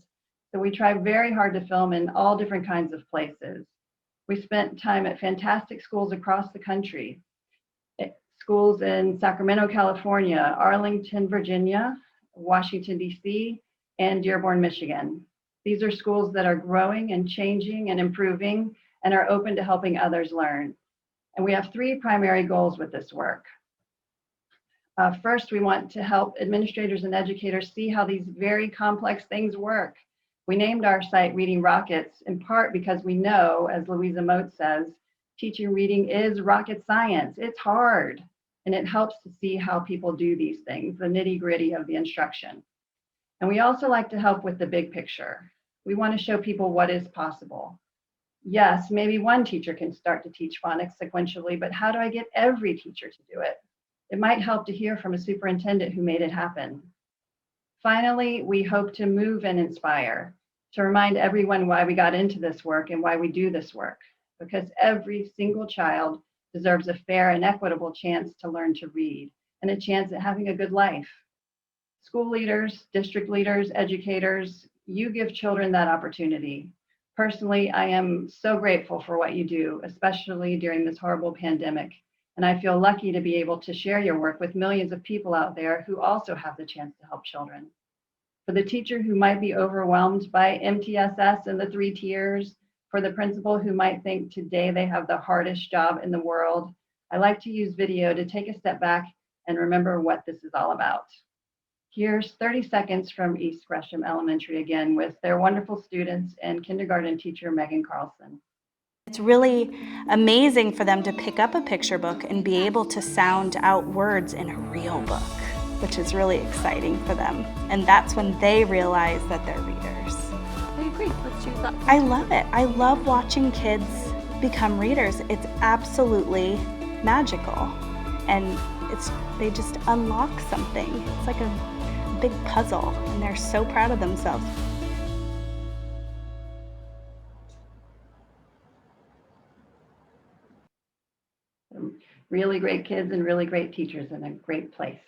So we try very hard to film in all different kinds of places. We spent time at fantastic schools across the country. Schools in Sacramento, California, Arlington, Virginia, Washington, D.C., and Dearborn, Michigan. These are schools that are growing and changing and improving and are open to helping others learn. And we have 3 primary goals with this work. First, we want to help administrators and educators see how these very complex things work. We named our site Reading Rockets in part because we know, as Louisa Moat says, teaching reading is rocket science. It's hard. And it helps to see how people do these things, the nitty-gritty of the instruction. And we also like to help with the big picture. We want to show people what is possible. Yes, maybe one teacher can start to teach phonics sequentially, but how do I get every teacher to do it? It might help to hear from a superintendent who made it happen. Finally, we hope to move and inspire, to remind everyone why we got into this work and why we do this work, because every single child deserves a fair and equitable chance to learn to read and a chance at having a good life. School leaders, district leaders, educators, you give children that opportunity. Personally, I am so grateful for what you do, especially during this horrible pandemic. And I feel lucky to be able to share your work with millions of people out there who also have the chance to help children. For the teacher who might be overwhelmed by MTSS and the 3 tiers, for the principal who might think today they have the hardest job in the world, I like to use video to take a step back and remember what this is all about. Here's 30 seconds from East Gresham Elementary again with their wonderful students and kindergarten teacher, Megan Carlson.
It's really amazing for them to pick up a picture book and be able to sound out words in a real book, which is really exciting for them. And that's when they realize that they're readers.
I agree. What's your thought?
I love it. I love watching kids become readers. It's absolutely magical. And they just unlock something. It's like a big puzzle, and they're so proud of themselves.
Really great kids and really great teachers in a great place.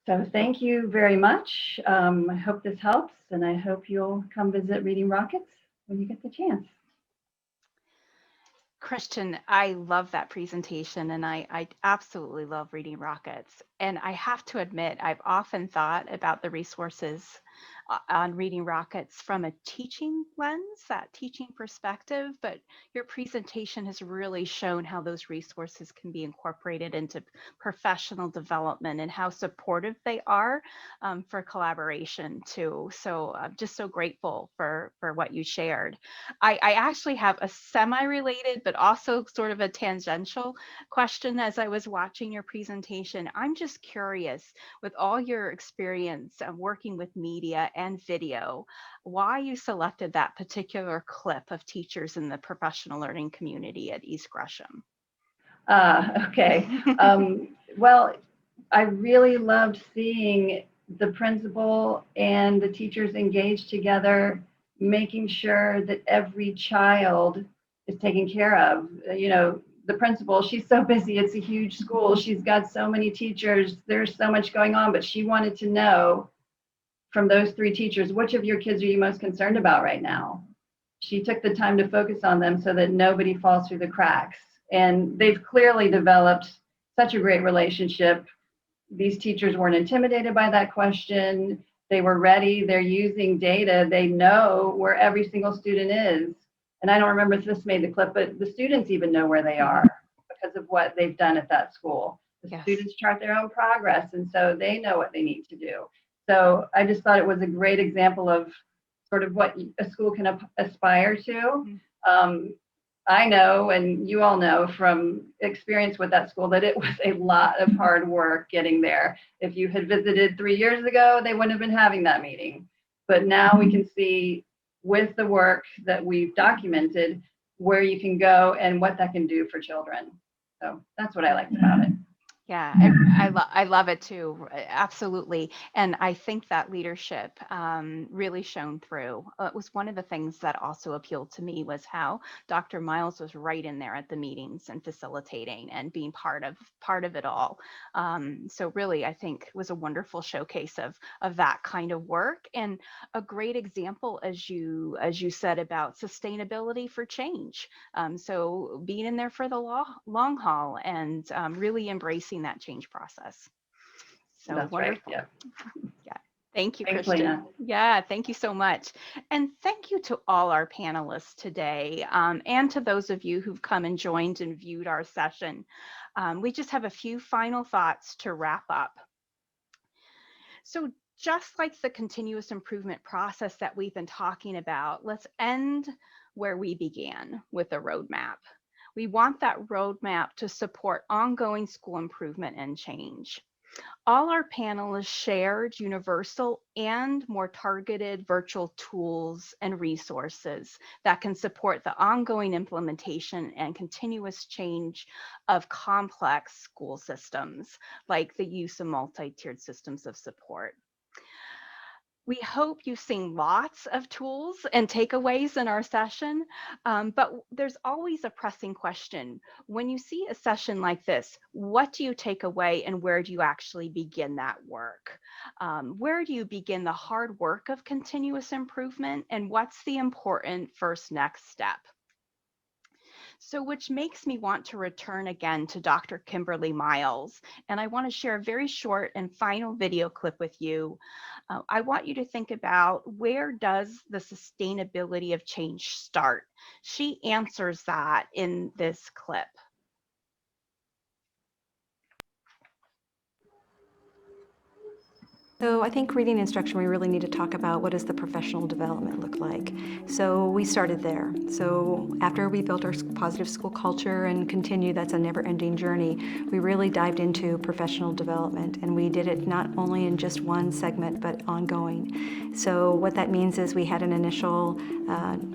So thank you very much. I hope this helps, and I hope you'll come visit Reading Rockets when you get the chance.
Christian, I love that presentation, and I absolutely love Reading Rockets. And I have to admit, I've often thought about the resources on Reading Rockets from a teaching lens, that teaching perspective, but your presentation has really shown how those resources can be incorporated into professional development and how supportive they are for collaboration too. So I'm just so grateful for what you shared. I actually have a semi-related, but also sort of a tangential question as I was watching your presentation. I'm just curious, with all your experience working with media and video, why you selected that particular clip of teachers in the professional learning community at East Gresham.
Okay. Well, I really loved seeing the principal and the teachers engaged together, making sure that every child is taken care of. You know, the principal, she's so busy. It's a huge school. She's got so many teachers. There's so much going on, but she wanted to know from those 3 teachers, which of your kids are you most concerned about right now? She took the time to focus on them so that nobody falls through the cracks. And they've clearly developed such a great relationship. These teachers weren't intimidated by that question. They were ready. They're using data. They know where every single student is. And I don't remember if this made the clip, but the students even know where they are because of what they've done at that school. The students chart their own progress, and so they know what they need to do. So I just thought it was a great example of sort of what a school can aspire to. I know, and you all know from experience with that school, that it was a lot of hard work getting there. If you had visited 3 years ago, they wouldn't have been having that meeting. But now we can see with the work that we've documented where you can go and what that can do for children. So that's what I liked about it.
Yeah, I love it too, absolutely. And I think that leadership really shone through. It was one of the things that also appealed to me was how Dr. Miles was right in there at the meetings and facilitating and being part of it all. So really, I think it was a wonderful showcase of that kind of work, and a great example, as you said, about sustainability for change. So being in there for the long haul and really embracing that change process. So
that's
wonderful.
Right.
Yeah. Thank you,
Thanks,
Christian.
Lena.
Yeah, thank you so much. And thank you to all our panelists today, and to those of you who've come and joined and viewed our session. We just have a few final thoughts to wrap up. So just like the continuous improvement process that we've been talking about, let's end where we began, with a roadmap. We want that roadmap to support ongoing school improvement and change. All our panelists shared universal and more targeted virtual tools and resources that can support the ongoing implementation and continuous change of complex school systems, like the use of multi-tiered systems of support. We hope you've seen lots of tools and takeaways in our session, but there's always a pressing question. When you see a session like this, what do you take away and where do you actually begin that work? Where do you begin the hard work of continuous improvement, and what's the important first next step? So which makes me want to return again to Dr. Kimberly Miles. And I want to share a very short and final video clip with you. I want you to think about, where does the sustainability of change start? She answers that in this clip.
So I think reading instruction, we really need to talk about, what does the professional development look like? So we started there. So after we built our positive school culture and continued, that's a never-ending journey, we really dived into professional development, and we did it not only in just one segment, but ongoing. So what that means is we had an initial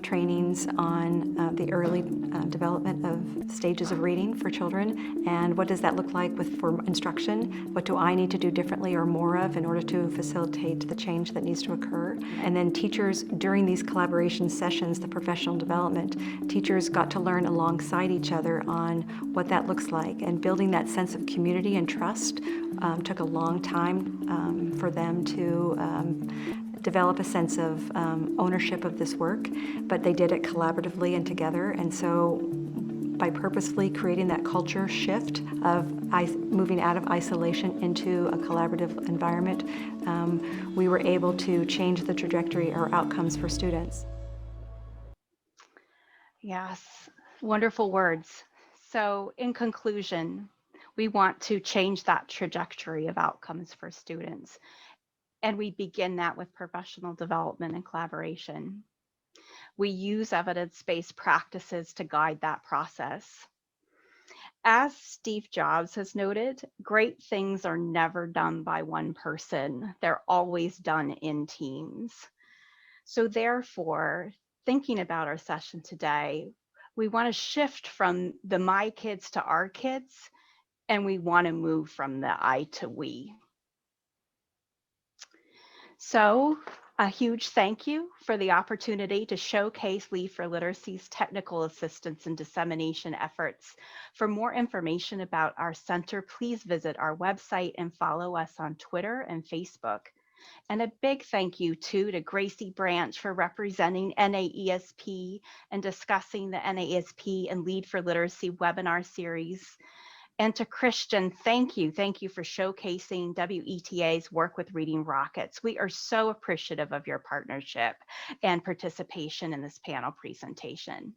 trainings on the early development of stages of reading for children, and what does that look like for instruction? What do I need to do differently or more of in order to facilitate the change that needs to occur? And then teachers, during these collaboration sessions, the professional development, teachers got to learn alongside each other on what that looks like, and building that sense of community and trust took a long time for them to develop a sense of ownership of this work, but they did it collaboratively and together. And so by purposefully creating that culture shift of moving out of isolation into a collaborative environment, we were able to change the trajectory or outcomes for students.
Yes, wonderful words. So in conclusion, we want to change that trajectory of outcomes for students. And we begin that with professional development and collaboration. We use evidence-based practices to guide that process. As Steve Jobs has noted, great things are never done by one person. They're always done in teams. So therefore, thinking about our session today, we want to shift from the my kids to our kids, and we want to move from the I to we. So a huge thank you for the opportunity to showcase Lead for Literacy's technical assistance and dissemination efforts. For more information about our center, please visit our website and follow us on Twitter and Facebook. And a big thank you too to Gracie Branch for representing NAESP and discussing the NAESP and Lead for Literacy webinar series. And to Christian, thank you. Thank you for showcasing WETA's work with Reading Rockets. We are so appreciative of your partnership and participation in this panel presentation.